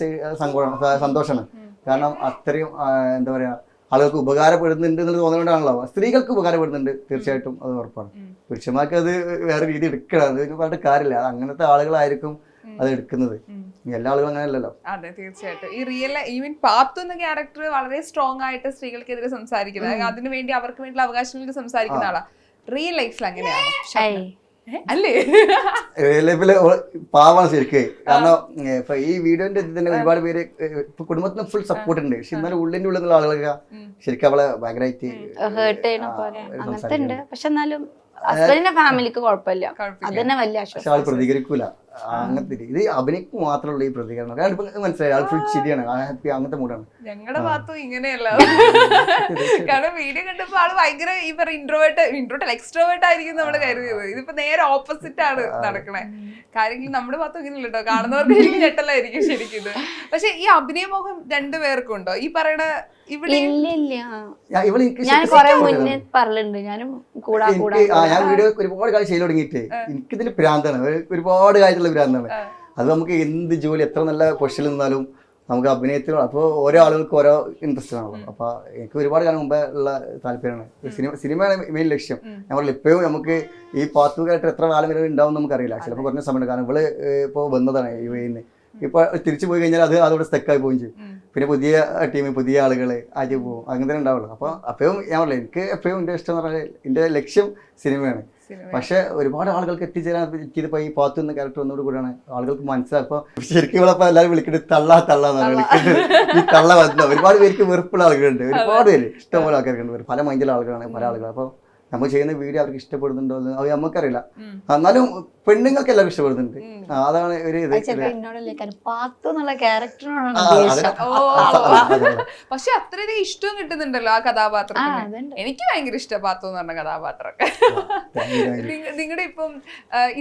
സന്തോഷമാണ്. കാരണം അത്രയും എന്താ പറയുക, ആളുകൾക്ക് ഉപകാരപ്പെടുന്നുണ്ട് എന്നുള്ളത് തോന്നുന്നുകൊണ്ടാണല്ലോ. സ്ത്രീകൾക്ക് ഉപകാരപ്പെടുന്നുണ്ട്, തീർച്ചയായിട്ടും അത് ഉറപ്പാണ്. പുരുഷന്മാർക്ക് അത് വേറെ രീതി എടുക്കണം, അത് പറഞ്ഞിട്ട് കാര്യമില്ല. അത് അങ്ങനത്തെ ആളുകളായിരിക്കും അത് എടുക്കുന്നത്. എല്ലാ ആളുകളും അങ്ങനെയല്ലല്ലോ. അതെ, തീർച്ചയായിട്ടും. ഈ റിയൽ ഈവൻ പാത്തു എന്ന ക്യാരക്ടർ വളരെ സ്ട്രോങ് ആയിട്ട് സ്ത്രീകൾക്കെതിരെ സംസാരിക്കുന്നത്, അതിനു വേണ്ടി അവർക്ക് വേണ്ടിയുള്ള അവകാശങ്ങൾക്ക് സംസാരിക്കുന്ന ആളാ. റിയൽ ലൈഫിൽ അങ്ങനെയാണോ അല്ലേ? റിയൽ ലൈഫില് പാവാണ് ശരിക്കും. കാരണം ഇപ്പൊ ഈ വീഡിയോന്റെ തന്നെ ഒരുപാട് പേര് ഇപ്പൊ കുടുംബത്തിന് ഫുൾ സപ്പോർട്ട് ഉണ്ട്. പക്ഷെ എന്നാലും ഉള്ളിന്റെ ഉള്ളിൽ നിന്നുള്ള ആളുകളൊക്കെ ശരിക്കും അവളെ ഭയങ്കരമായിട്ട് ഹേർട്ട് ചെയ്യണ പോലെ അങ്ങനത്തെ ഉണ്ട്. പക്ഷെ എന്നാലും ഹസ്ബൻഡിന്റെ ഫാമിലിക്ക് കുഴപ്പമില്ല, അതന്നെ വലിയ ആശ്വാസം. പക്ഷെ ആൾ പ്രതികരിക്കൂല. അങ്ങനത്തെ ഇത് അഭിനയിക്ക് മാത്രമുള്ള ഈ പ്രതികരണം. കാരണം ഇപ്പൊ മനസ്സിലായി ആൾ ഫുൾ ശരിയാണ്, ഹാപ്പി, അങ്ങനത്തെ മൂടാണ്. ഞങ്ങളുടെ ഭാഗത്തും ഇങ്ങനെയല്ല. കാരണം വീഡിയോ കണ്ടപ്പോ ആള് ഭയങ്കര ഈ പറയുന്ന ഇൻട്രോവേർട്ട് എക്സ്ട്രോവേർട്ട് ആയിരിക്കും നമ്മള് കരുതിയത്. ഇതിപ്പോ നേരെ ഓപ്പോസിറ്റ് ആണ് നടക്കണേ. കാര്യങ്ങൾ നമ്മുടെ ഭാഗത്തും ഇങ്ങനെയല്ല കേട്ടോ, കാണുന്നവർക്ക് ശരിക്കും ഞെട്ടലായിരിക്കും ശരിക്കും ഇത്. പക്ഷെ ഈ അഭിനയമോഹം രണ്ടുപേർക്കും ഉണ്ടോ ഈ പറയണ? ഇവിടെ ഞാൻ കൊറേ മുന്നേ പറഞ്ഞിട്ടുണ്ട്, ഞാനും ഞാൻ വീഡിയോ ഒരുപാട് കാര്യം ചെയ്തു തുടങ്ങിയിട്ട് എനിക്കിതിന് ഭ്രാന്താണ്, ഒരുപാട് കാര്യത്തിലുള്ള ഭ്രാന്താണ്. അത് നമുക്ക് എന്ത് ജോലി എത്ര നല്ല പൊസിഷനിൽ നിന്നാലും നമുക്ക് അഭിനയത്തിലും അപ്പോൾ ഓരോ ആളുകൾക്ക് ഓരോ ഇൻട്രസ്റ്റ് ആണല്ലോ. അപ്പോൾ എനിക്ക് ഒരുപാട് കാലം മുമ്പേ ഉള്ള താല്പര്യമാണ്. സിനിമയാണ് മെയിൻ ലക്ഷ്യം. ഞാൻ പറഞ്ഞില്ല, ഇപ്പോഴും നമുക്ക് ഈ പാത്തുകായിട്ട് എത്ര കാലം വരെ ഉണ്ടാവും നമുക്കറിയില്ല. ചിലപ്പോൾ കുറഞ്ഞ സമയമുണ്ട്. കാരണം ഇവള് ഇപ്പോൾ വന്നതാണ് ഈ വഴിന്ന്. ഇപ്പോൾ തിരിച്ചു പോയി കഴിഞ്ഞാൽ അതോടെ സ്റ്റക്കായി പോവുകയും ചെയ്യും. പിന്നെ പുതിയ ടീം, പുതിയ ആളുകൾ ആദ്യം പോകും, അങ്ങനെ തന്നെ ഉണ്ടാവുള്ളൂ. അപ്പോൾ അപ്പോഴും ഞാൻ പറഞ്ഞില്ല, എനിക്ക് എപ്പോഴും എൻ്റെ ഇഷ്ടം എന്ന് പറഞ്ഞാൽ എൻ്റെ ലക്ഷ്യം സിനിമയാണ്. പക്ഷെ ഒരുപാട് ആളുകൾക്ക് എത്തിച്ചേരാൻ പറ്റിയതിപ്പോൾ ഈ പാത്തു എന്ന ക്യാരക്ടർ വന്നോട് കൂടിയാണ് ആളുകൾക്ക് മനസ്സിലാക്കുക. ശരിക്കും ഇവളപ്പോൾ എല്ലാവരും വിളിക്കുന്നത് തള്ളാന്നാണ് വിളിക്കുന്നത്. ഈ തള്ള വന്നില്ല. ഒരുപാട് പേർക്ക് വെറുപ്പുള്ള ആളുകളുണ്ട്, ഒരുപാട് പേര് ഇഷ്ടംപോലെ ആൾക്കാരുണ്ട്, പല മൈൻഡിലുള്ള ആളുകളാണ് പല ആളുകൾ. അപ്പോൾ നമ്മൾ ചെയ്യുന്ന വീഡിയോ അവർക്ക് ഇഷ്ടപ്പെടുന്നുണ്ടോ എന്ന് അത് നമുക്കറിയില്ല. എന്നാലും പെണ്ണുങ്ങൾക്ക് എല്ലാവരും ഇഷ്ടപ്പെടുന്നുണ്ട്. അതാണ് ഒരു ഇത്. പക്ഷെ അത്രയധികം ഇഷ്ടവും കിട്ടുന്നുണ്ടല്ലോ ആ കഥാപാത്രത്തിന്. എനിക്ക് ഭയങ്കര ഇഷ്ടം പാത്തു എന്ന് പറഞ്ഞ കഥാപാത്രമൊക്കെ. നിങ്ങളുടെ ഇപ്പം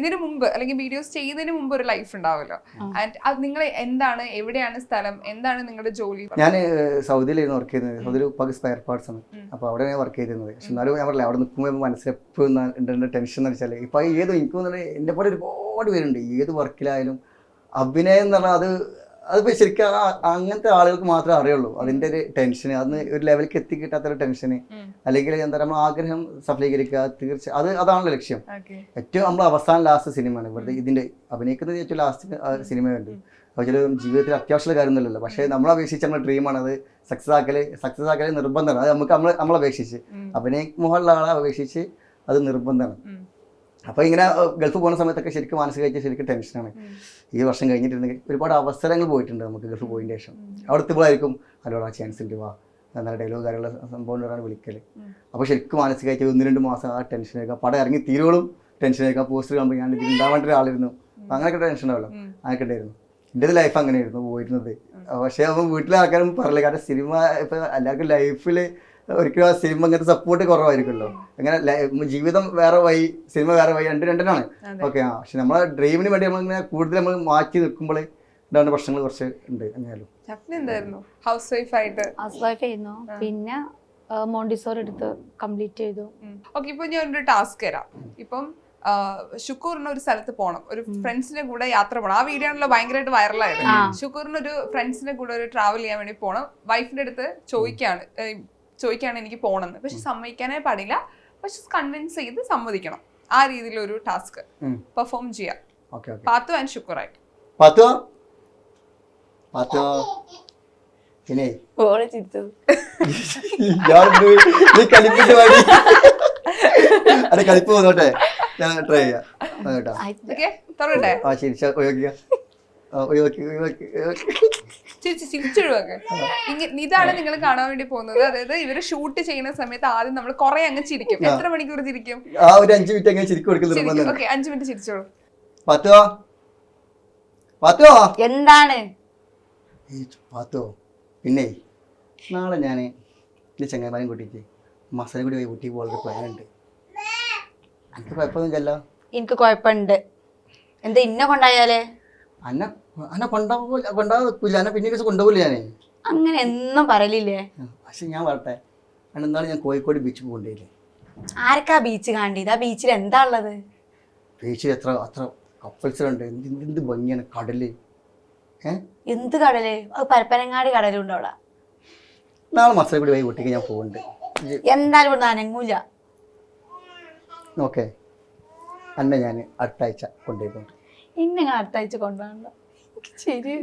ഇതിനു മുമ്പ് അല്ലെങ്കിൽ വീഡിയോസ് ചെയ്യുന്നതിന് മുമ്പ് ഒരു ലൈഫ് ഉണ്ടാവുമല്ലോ. ആൻഡ് നിങ്ങൾ എന്താണ്, എവിടെയാണ് സ്ഥലം, എന്താണ് നിങ്ങളുടെ ജോലി? ഞാൻ സൗദിയിലായിരുന്നു വർക്ക് ചെയ്യുന്നത്. സൗദിയിൽ ഉപ്പാക്ക് സ്പെയർ പാർട്സ് ആണ്. അപ്പോൾ അവിടെ ഞാൻ വർക്ക് ചെയ്തിരുന്നത്. പക്ഷെ എന്നാലും ഞാൻ പറഞ്ഞില്ല, അവിടെ നിൽക്കുമ്പോൾ മനസ്സിലെപ്പോഴും ഉണ്ട് ടെൻഷൻ എന്ന് വെച്ചാൽ ഇപ്പം ഏത് എനിക്ക് തോന്നുന്നത് എന്നെ പോലെ ഒരുപാട് പേരുണ്ട്. ഏത് വർക്കിലായാലും അഭിനയം എന്ന് പറഞ്ഞാൽ അതിപ്പോൾ ശരിക്കും അങ്ങനത്തെ ആളുകൾക്ക് മാത്രമേ അറിയുള്ളൂ അതിൻ്റെ ഒരു ടെൻഷന്. അന്ന് ഒരു ലെവലിലേക്ക് എത്തിക്കിട്ടാത്തൊരു ടെൻഷന്, അല്ലെങ്കിൽ എന്താ നമ്മൾ ആഗ്രഹം സഫലീകരിക്കുക. തീർച്ചയായും അതാണല്ലോ ലക്ഷ്യം. ഏറ്റവും നമ്മൾ അവസാനം ലാസ്റ്റ് സിനിമയാണ് വെറുതെ ഇതിൻ്റെ അഭിനയിക്കുന്നത്. ഏറ്റവും ലാസ്റ്റ് സിനിമയുണ്ട്. അപ്പോൾ ചില ജീവിതത്തിൽ അത്യാവശ്യമുള്ള കാര്യമൊന്നുമില്ലല്ലോ. പക്ഷേ നമ്മളെ അപേക്ഷിച്ച് നമ്മുടെ ഡ്രീമാണ് അത് സക്സസ് ആക്കൽ നിർബന്ധമാണ്. അത് നമുക്ക് നമ്മളപേക്ഷിച്ച് അഭിനയമോഹമുള്ള ആളെ അപേക്ഷിച്ച് അത് നിർബന്ധമാണ്. അപ്പോൾ ഇങ്ങനെ ഗൾഫ് പോകുന്ന സമയത്തൊക്കെ ശരിക്കും മാനസികമായിട്ട് ശരിക്കും ടെൻഷനാണ്. ഈ വർഷം കഴിഞ്ഞിട്ടുണ്ടെങ്കിൽ ഒരുപാട് അവസരങ്ങൾ പോയിട്ടുണ്ട് നമുക്ക് ഗൾഫ് പോയതിന് ശേഷം. അവിടുത്തെ പോലായിരിക്കും അല്ലോടാ ചാൻസ് ഉണ്ട്, വാ നല്ല ഡയലോഗ് കാര്യമുള്ള സംഭവം ഉണ്ടാണ് വിളിക്കൽ. അപ്പോൾ ശരിക്കും മാനസികമായിട്ട് 1-2 മാസം ആ ടെൻഷനായിരിക്കും. പടം ഇറങ്ങി തീരോളും ടെൻഷനായിരിക്കും. പോസ്റ്റർ കാണുമ്പോൾ ഞാൻ ഇതിൽ ഉണ്ടാവേണ്ട ഒരാളിരുന്നു, അങ്ങനെയൊക്കെ ടെൻഷൻ ഉണ്ടാവല്ലോ. അങ്ങനെയൊക്കെ ഉണ്ടായിരുന്നു. എൻ്റെ ലൈഫ് അങ്ങനെയായിരുന്നു പോയിരുന്നത്. പക്ഷേ അപ്പോൾ വീട്ടിലെ ആൾക്കാരും പറയില്ല. കാരണം സിനിമ ഇപ്പം എല്ലാവർക്കും ലൈഫിൽ ഒരിക്കലും ആ സിനിമ അങ്ങനത്തെ സപ്പോർട്ട് കുറവായിരിക്കുമല്ലോ. അങ്ങനെ ജീവിതം വേറെ വഴി, സിനിമ വേറെ വഴി, രണ്ടിനാണ്. ഓക്കെ. പക്ഷെ നമ്മളെ ഡ്രീമിന് വേണ്ടി നമ്മളിങ്ങനെ കൂടുതൽ നമ്മൾ മാറ്റി നിൽക്കുമ്പോൾ ഉണ്ടാകുന്ന പ്രശ്നങ്ങൾ കുറച്ച് ഉണ്ട്. എങ്ങനെയാലും ഹൗസ് വൈഫ് ആയിരുന്നു. പിന്നെ മോണ്ടിസോറി എടുത്ത് കംപ്ലീറ്റ് ചെയ്തു. ഓക്കെ. ഇപ്പൊ ഞാൻ ഒരു ടാസ്ക് തരാം. ഇപ്പം ഷുക്കൂറിന് ഒരു സ്ഥലത്ത് പോകണം, ഒരു ഫ്രണ്ട്സിന്റെ കൂടെ യാത്ര പോകണം. ആ വീഡിയോ ആണല്ലോ ഭയങ്കരമായിട്ട് വൈറലായത്. ഷുക്കൂറിന് ഒരു ഫ്രണ്ട്സിന്റെ കൂടെ ഒരു ട്രാവൽ ചെയ്യാൻ വേണ്ടി പോകണം. വൈഫിന്റെ അടുത്ത് ചോദിക്കാണ് എനിക്ക് പോകണമെന്ന്. പക്ഷെ സമ്മതിക്കാനേ പാടില്ല. പക്ഷെ കൺവിൻസ് ചെയ്ത് സമ്മതിക്കണം. ആ രീതിയിലൊരു ടാസ്ക് പെർഫോം ചെയ്യാം. പാത്തു ആൻഡ് ഷുക്കൂറായിട്ട്. കളിപ്പ് പോന്നോട്ടെ, ഞാൻ ട്രൈ ചെയ്യാം. കേട്ടോ ഓക്കെ തുറക്കട്ടെ ആ ശരി ഒഴിവാക്കിയ ഒഴിവാക്കി ചിരിച്ചൊഴിവാക്കെ ഇതാണ് നിങ്ങൾ കാണാൻ വേണ്ടി പോകുന്നത്. അതായത് ഇവര് ഷൂട്ട് ചെയ്യുന്ന സമയത്ത് ആദ്യം നമ്മൾ കുറെ അങ്ങ് ചിരിക്കും. എത്ര മണിക്കൂർ ചിരിക്കും? ആ ഒരു 5 മിനിറ്റ് അങ്ങനെ ചിരിക്കും കൊടുക്കുന്നത്. ഓക്കെ 5 മിനിറ്റ് ചിരിച്ചോളൂ. എന്താണ് പാത്തോ പിന്നെ നാളെ ഞാൻ എൻ്റെ ചങ്ങായിമാരെയും കൂട്ടിയിട്ട് മസാല കൂടി പോയി ഊട്ടി പോകാനുള്ള പ്ലാൻ ഉണ്ട്. എനിക്ക് കുഴപ്പമൊന്നുമില്ലല്ലോ. എനിക്ക് കുഴപ്പമുണ്ട്. എന്താ ഇന്നെ കൊണ്ടായാലേ? അന്നെ കൊണ്ടാ വെക്കൂല, എന്നെ പിന്നെ ദിവസം കൊണ്ടുപോകില്ല ഞാൻ. അങ്ങനെ എന്നും പറയലില്ലേ? പക്ഷെ ഞാൻ പറട്ടെ, എന്നാണ് ഞാൻ കോഴിക്കോട് ബീച്ചിൽ പോകണ്ടേ. ആർക്കാ ബീച്ച് കാണ്ടിയത്? ആ ബീച്ചിൽ എന്താ ഉള്ളത്? ബീച്ചിൽ അത്ര കപ്പിൾസുണ്ട്. എന്ത് ഭംഗിയാണ് കടല്. എന്ത് കടല്? അത് പരപ്പനങ്ങാടി കടലുണ്ട് അവിടെ. നാളെ മസാല കൂടി പോയി ഊട്ടിക്ക് ഞാൻ പോകുന്നുണ്ട്. എന്തായാലും ഇവിടെ അനങ്ങൂല. ഓക്കെ, അന്നെ ഞാൻ അടുത്ത ആഴ്ച കൊണ്ടുപോയിട്ടുണ്ട്. ഇന്നെ അടുത്ത ആഴ്ച കൊണ്ടുപോകണ്ട. ശരി.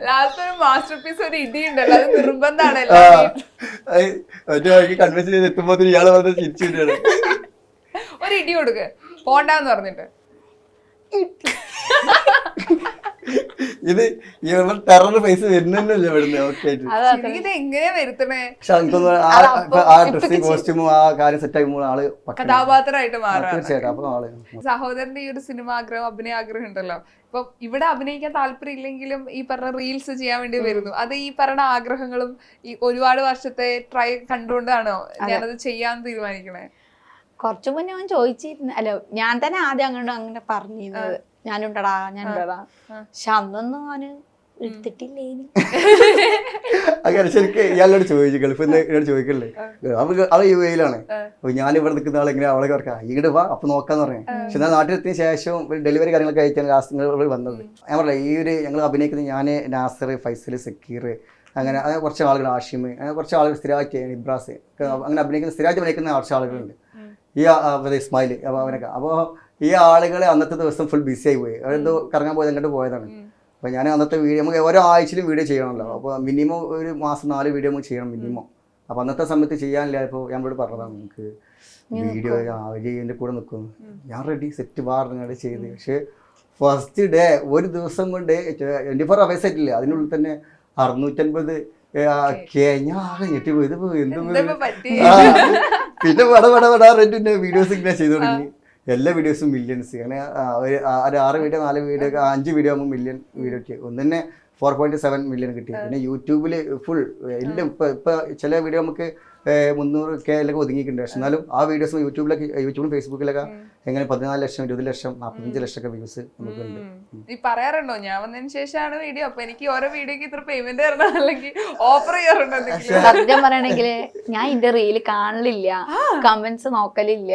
ലാസ്റ്റ് ഒരു മാസ്റ്റർ പീസ് ഒരു ഇടി ഉണ്ടല്ലോ, അത് നിർബന്ധമാണ്. കൺവെൻഷൻ ചെയ്ത് എത്തുമ്പോൾ ഇയാള് വന്ന് ചിരിച്ചു ഒരു ഇടി കൊടുക്ക് പോണ്ടാന്ന് പറഞ്ഞിട്ട്. ഇത് ടെറർ ഫേസ് വരുന്നല്ലേ ഇവിടുന്ന്. ഓക്കെ, ഇത് എങ്ങനെയാ വരുത്തണേ? പക്ഷെ എനിക്കൊന്ന് ആ ഡ്രസ്സിങ് കോസ്റ്റ്യൂമും ആ കാര്യം സെറ്റ് ആകുമ്പോൾ ആള് കഥാപാത്രമായിട്ട് മാറാം. തീർച്ചയായിട്ടും. അപ്പൊ ആള് സഹോദരന്റെ ഈ ഒരു സിനിമ ആഗ്രഹം, അഭിനയ ആഗ്രഹം ഉണ്ടല്ലോ. ഇപ്പൊ ഇവിടെ അഭിനയിക്കാൻ താല്പര്യം ഇല്ലെങ്കിലും ഈ പറഞ്ഞ റീൽസ് ചെയ്യാൻ വേണ്ടി വരുന്നു. അത് ഈ പറഞ്ഞ ആഗ്രഹങ്ങളും ഈ ഒരുപാട് വർഷത്തെ ട്രൈ കണ്ടുകൊണ്ടാണോ ഞാനത് ചെയ്യാൻ തീരുമാനിക്കണേ? കുറച്ചു മുന്നേ ഞാൻ ചോദിച്ചിരുന്നു. അല്ല, ഞാൻ തന്നെ ആദ്യം അങ്ങനെ പറഞ്ഞിരുന്നത് ഞാനുണ്ടടാ. പക്ഷെ അന്നൊന്നും ഞാന് എടുത്തിട്ടില്ലേ. അങ്ങനെ ശരിക്കും ഇയാളോട് ചോദിച്ചു, ഗൾഫിൽ നിന്ന് എന്നോട് ചോദിക്കല്ലേ, അവൾ UAE-ലാണ്. അപ്പൊ ഞാൻ ഇവിടെ നിൽക്കുന്ന ആളെങ്ങനെ അവളെ കുറക്കാം ഈട് വാ അപ്പൊ നോക്കാന്ന് പറഞ്ഞു. പക്ഷെ എന്നാൽ നാട്ടിലെത്തിയ ശേഷം ഡെലിവറി കാര്യങ്ങളൊക്കെ അയച്ചാണ് ലാസ്റ്റ് വന്നത്. ഞാൻ പറഞ്ഞില്ല, ഈ ഒരു ഞങ്ങൾ അഭിനയിക്കുന്നത് ഞാൻ, നാസർ, ഫൈസൽ, സക്കീർ, അങ്ങനെ കുറച്ച് ആളുകൾ, ആഷിം, അങ്ങനെ കുറച്ച് ആളുകൾ സ്ഥിരമായിട്ട്, ഇബ്രാസ്, അങ്ങനെ അഭിനയിക്കുന്ന സ്ഥിരമായിട്ട് അഭിനയിക്കുന്ന കുറച്ച് ആളുകളുണ്ട്. ഈ ഇസ്മായിൽ, അപ്പോൾ അവനൊക്കെ. അപ്പോൾ ഈ ആളുകളെ അന്നത്തെ ദിവസം ഫുൾ ബിസി ആയി പോയി. അവരെന്തോ കറങ്ങാൻ പോയത് അങ്ങോട്ട് പോയതാണ്. അപ്പോൾ ഞാൻ അന്നത്തെ വീഡിയോ, നമുക്ക് ഓരോ ആഴ്ചയിലും വീഡിയോ ചെയ്യണമല്ലോ. അപ്പോൾ മിനിമം ഒരു മാസം 4 വീഡിയോ നമുക്ക് ചെയ്യണം മിനിമം. അപ്പോൾ അന്നത്തെ സമയത്ത് ചെയ്യാനില്ല. ഇപ്പോൾ ഞങ്ങളോട് പറഞ്ഞതാണ് നമുക്ക് വീഡിയോ എൻ്റെ കൂടെ നിൽക്കുന്നു. ഞാൻ റെഡി സെറ്റ് ബാറിങ്ങോട്ട് ചെയ്ത്. പക്ഷേ ഫസ്റ്റ് ഡേ ഒരു ദിവസം കൊണ്ട് 24 hours ആയിട്ടില്ല, അതിനുള്ളിൽ തന്നെ 650 ഞാൻ ആകെ ഞെട്ടിപ്പോയി. ഇതിപ്പോൾ എന്ത് പിന്നെ വട വീഡിയോസ് ഇങ്ങനെ ചെയ്തു തുടങ്ങി. എല്ലാ വീഡിയോസും മില്യൺസ്. അങ്ങനെ ഒരു 6 വീഡിയോ 4 വീഡിയോ 5 വീഡിയോ ആകുമ്പോൾ മില്യൺ വീഡിയോ കിട്ടി. ഒന്ന് തന്നെ 4.7 മില്യൺ കിട്ടി. പിന്നെ യൂട്യൂബിൽ ഫുൾ എല്ലാം ഇപ്പം ചില വീഡിയോ നമുക്ക് 300K ഒതുങ്ങിയിട്ടുണ്ട്. പക്ഷെ എന്നാലും ആ വീഡിയോസ് യൂട്യൂബിലും ഫേസ്ബുക്കിലൊക്കെ എങ്ങനെ 14 ലക്ഷം 20 ലക്ഷം 45 ലക്ഷം വ്യൂസ് നമുക്കുണ്ട്. നീ പറയാറുണ്ടോ ഞാൻ വന്നതിന് ശേഷമാണ് വീഡിയോ, അപ്പൊ എനിക്ക് ഓരോ വീഡിയോക്ക് ഇത്ര പേയ്മെന്റ് തരണം അല്ലെങ്കിൽ ഓഫർ ചെയ്യാറുണ്ടോ? സത്യം പറയണെങ്കില് ഞാൻ ഇതിന്റെ റീല് കാണലില്ല, കമന്റ്സ് നോക്കലില്ല.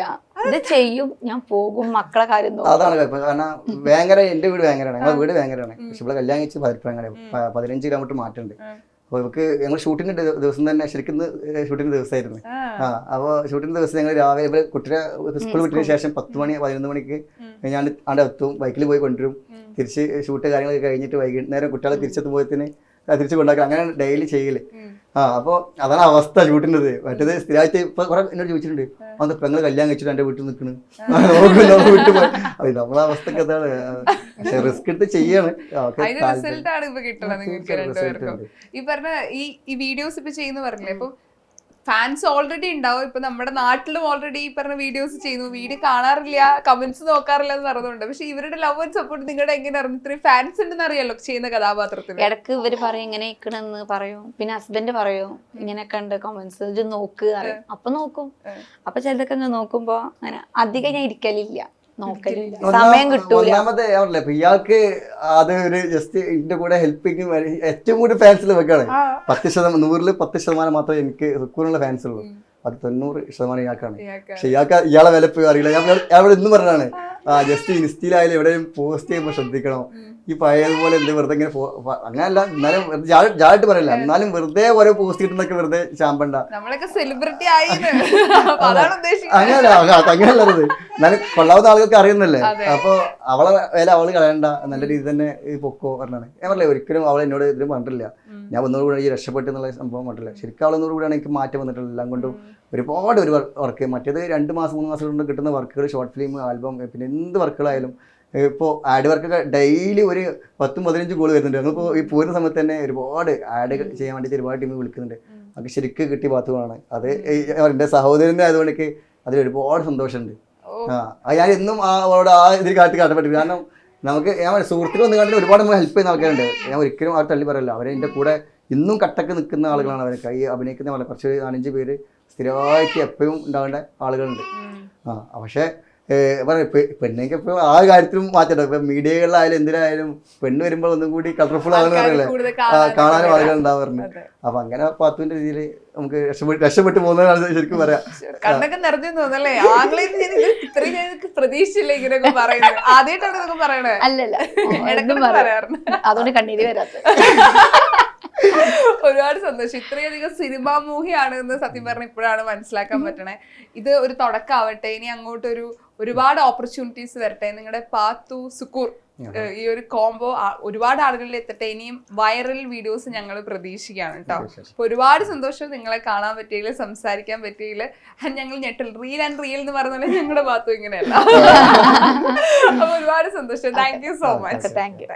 ഇത് ചെയ്യും, ഞാൻ പോകും, മക്കളെ കാര്യം നോക്കും. അതാണ് കുഴപ്പം. കാരണം ഭയങ്കര എന്റെ വീട് ഭയങ്കരമാണ്, ഞങ്ങളുടെ വീട് ഭയങ്കരമാണ്. പക്ഷെ ഇവിടെ കല്യാണം കഴിച്ച് 15 കിലോമീറ്റർ മാറ്റമുണ്ട്. അപ്പോൾ ഇവർക്ക് ഞങ്ങൾ ഷൂട്ടിൻ്റെ ദിവസം തന്നെ, ശരിക്കും ഷൂട്ടിൻ്റെ ദിവസമായിരുന്നു. അപ്പോൾ ഷൂട്ടിൻ്റെ ദിവസം ഞങ്ങൾ രാവിലെ ഇവർ കുട്ടിയെ സ്കൂൾ വിട്ടതിന് ശേഷം 10 മണി 11 മണിക്ക് ഞാൻ അവിടെ എത്തും, ബൈക്കിൽ പോയി കൊണ്ടുവരും. തിരിച്ച് ഷൂട്ട് കാര്യങ്ങളൊക്കെ കഴിഞ്ഞിട്ട് വൈകുന്നേരം കുട്ടികളെ തിരിച്ചെത്തുമ്പോഴത്തേന് തിരിച്ച് കൊണ്ടാക്കുക. അങ്ങനെ ഡെയിലി ചെയ്യല്. അപ്പോൾ അതാണ് അവസ്ഥ ഷൂട്ടിൻ്റെത്. മറ്റേത് സ്ഥിരമായിട്ട് ഇപ്പൊ കുറെ എന്നോട് ചോദിച്ചിട്ടുണ്ട്, അത് പെങ്ങൾ കല്യാണം കഴിച്ചിട്ട് എൻ്റെ വീട്ടിൽ നിൽക്കുന്നു, വീട്ടിൽ പോയി. അത് നമ്മളെ അവസ്ഥക്ക് അതാണ്. പക്ഷെ റിസ്ക് എടുത്ത് ചെയ്യാണ്. ഈ പറഞ്ഞ ഈ വീഡിയോസ് ഇപ്പൊ ചെയ്യുന്ന പറഞ്ഞില്ലേ, ഇപ്പൊ ഫാൻസ് ഓൾറെഡി ഉണ്ടാവും. ഇപ്പൊ നമ്മുടെ നാട്ടിലും ഓൾറെഡി ഈ പറഞ്ഞ വീഡിയോസ് ചെയ്യുന്നു, വീഡിയോ കാണാറില്ല, കമന്റ്സ് നോക്കാറില്ല എന്ന് പറഞ്ഞുകൊണ്ട്. പക്ഷെ ഇവരുടെ ലവ് ആൻഡ് സപ്പോർട്ട് നിങ്ങളുടെ എങ്ങനെ അറിഞ്ഞു? ഇത്രയും ഫാൻസ് ഉണ്ടെന്ന് അറിയാലോ ചെയ്യുന്ന കഥാപാത്രത്തിന്. ഇടക്ക് ഇവര് പറയും ഇങ്ങനെ ഇക്കണെന്ന് പറയും, പിന്നെ ഹസ്ബൻഡ് പറയും ഇങ്ങനെയൊക്കെ ഉണ്ട് കമന്റ്സ്, ഇത് നോക്ക് അറിയും. അപ്പൊ നോക്കും. അപ്പൊ ചിലതൊക്കെ നോക്കുമ്പോ അങ്ങനെ അധികം ഞാൻ ഇരിക്കലില്ല, നോക്കലില്ല, സമയം കിട്ടൂല. ഒന്നാമത്തെ ഇയാൾക്ക് അത് ഒരു ജസ്റ്റ് ഇതിന്റെ കൂടെ ഹെൽപ്പിങ് ഏറ്റവും കൂടുതൽ ഫാൻസിൽ വെക്കാണ്. 10%, 100% മാത്രമേ എനിക്ക് സുക്കൂറുള്ള ഫാൻസ് ഉള്ളൂ. അത് 90% ഇയാൾക്കാണ്. പക്ഷെ ഇയാളെ വിലപ്പ് അറിയില്ല. ഞാൻ ഇവിടെ ഇന്നും പറഞ്ഞാണ്, ജസ്റ്റ് ഇൻസ്റ്റയിലായാലും എവിടെയും പോസ്റ്റ് ചെയ്യുമ്പോൾ ശ്രദ്ധിക്കണം. ഈ പഴയതുപോലെ എന്ത് വെറുതെ ഇങ്ങനെ അങ്ങനെയല്ല, എന്നാലും ജായിട്ട് പറയില്ല, എന്നാലും വെറുതെ ഓരോ പോസ്റ്റ് കിട്ടുന്നൊക്കെ വെറുതെ ചാമ്പണ്ട. നമ്മളൊക്കെ സെലിബ്രിറ്റി ആയി അതാണ് ഉദ്ദേശിക്കുന്നത്. അങ്ങനെയല്ലത്, എന്നാലും കൊള്ളാവുന്ന ആളുകൾക്ക് അറിയുന്നല്ലേ. അപ്പൊ അവളെ വില അവള് കളയണ്ട, നല്ല രീതിയിൽ തന്നെ പൊക്കോ പറഞ്ഞാണ്. ഞാൻ പറഞ്ഞില്ല, ഒരിക്കലും അവൾ എന്നോട് ഇതിലും പറഞ്ഞിട്ടില്ല ഞാൻ ഒന്നോട് കൂടി ഈ രക്ഷപ്പെട്ടു എന്നുള്ള സംഭവം പറഞ്ഞില്ല. ശരിക്കും അവളൊന്നോട് കൂടിയാണ് എനിക്ക് മാറ്റം വന്നിട്ടുള്ളത്. എല്ലാം കൊണ്ടും ഒരുപാട് ഒരു വർക്ക്, മറ്റേത് 2 മാസം 3 മാസം കൊണ്ട് കിട്ടുന്ന വർക്കുകൾ, ഷോർട്ട് ഫിലിം, ആൽബം, പിന്നെ എന്ത് വർക്കുകളായാലും. ഇപ്പോൾ ആഡ് വർക്കൊക്കെ ഡെയിലി ഒരു 10-15 കോൾ വരുന്നുണ്ട്. ഞങ്ങളിപ്പോൾ ഈ പോരുന്ന സമയത്ത് തന്നെ ഒരുപാട് ആഡ് ചെയ്യാൻ വേണ്ടിയിട്ട് ഒരുപാട് ടീം വിളിക്കുന്നുണ്ട്. അത് ശരിക്കും കിട്ടിയ പാത്തുകളാണ്. അത് എൻ്റെ സഹോദരൻ്റെ ആയതുകൊണ്ട് എനിക്ക് അതിൽ ഒരുപാട് സന്തോഷമുണ്ട്. ഞാൻ എന്നും അവളോട് ഇതിൽ കാട്ടപ്പെട്ടില്ല. കാരണം നമുക്ക് ഞാൻ സുഹൃത്തുക്കൾ വന്ന് കണ്ടിട്ട് ഒരുപാട് നമ്മൾ ഹെൽപ്പ് ചെയ്യുന്ന ആൾക്കാരുണ്ട്. ഞാൻ ഒരിക്കലും അവർ തള്ളി പറയില്ല. അവരെ എൻ്റെ കൂടെ ഇന്നും കട്ടക്ക് നിൽക്കുന്ന ആളുകളാണ്. അവരൊക്കെ ഈ അഭിനയിക്കുന്ന പോലെ കുറച്ച് 4-5 പേര് സ്ഥിരമായിട്ട് എപ്പോഴും ഉണ്ടാവേണ്ട ആളുകളുണ്ട്. പക്ഷേ പെണ്ണൊക്കെ ഇപ്പോൾ ആ കാര്യത്തിലും മാറ്റണ്ട. ഇപ്പം മീഡിയകളിലായാലും എന്തിനായാലും പെണ്ണ് വരുമ്പോൾ ഒന്നും കൂടി കളർഫുൾ ആണെന്ന് പറയല്ലേ, കാണാനും ആളുകൾ ഉണ്ടാവാറുണ്ട്. അപ്പൊ അങ്ങനെ പാത്തുവിന്റെ രീതിയിൽ നമുക്ക് രക്ഷപ്പെട്ടു പോകുന്നതാണ് ശരിക്കും പറയാം. കണ്ണൊക്കെ നിറഞ്ഞു തോന്നല്ലേ, ആംഗ്ലയിൽ ഇത്രയും പ്രതീക്ഷിച്ചില്ല ഇങ്ങനെയൊക്കെ പറയുന്നത്. ആദ്യമായിട്ടാണ് ഇതൊക്കെ പറയണേ. അല്ലല്ല, അതുകൊണ്ട് കണ്ണീര് വരാത്ത. ഒരുപാട് സന്തോഷം. ഇത്രയധികം സിനിമാ മൂഹിയാണ് എന്ന് സത്യം പറഞ്ഞ ഇപ്പോഴാണ് മനസ്സിലാക്കാൻ പറ്റണേ. ഇത് ഒരു തുടക്കമാവട്ടെ, ഇനി അങ്ങോട്ട് ഒരുപാട് ഓപ്പർച്യൂണിറ്റീസ് വരട്ടെ. നിങ്ങളുടെ പാത്തു സുക്കൂർ ഈ ഒരു കോംബോ ഒരുപാട് ആളുകളിൽ എത്തട്ടെ. ഇനിയും വൈറൽ വീഡിയോസ് ഞങ്ങൾ പ്രതീക്ഷിക്കുകയാണ് കേട്ടോ. അപ്പൊ ഒരുപാട് സന്തോഷം നിങ്ങളെ കാണാൻ പറ്റിയില്ല, സംസാരിക്കാൻ പറ്റിയില്ല. ഞങ്ങൾ ഞെട്ടൽ റിയൽ ആൻഡ് റിയൽ എന്ന് പറഞ്ഞാൽ ഞങ്ങളുടെ പാത്തു ഇങ്ങനെയല്ല. അപ്പൊ ഒരുപാട് സന്തോഷം. Thank you so much. Thank you.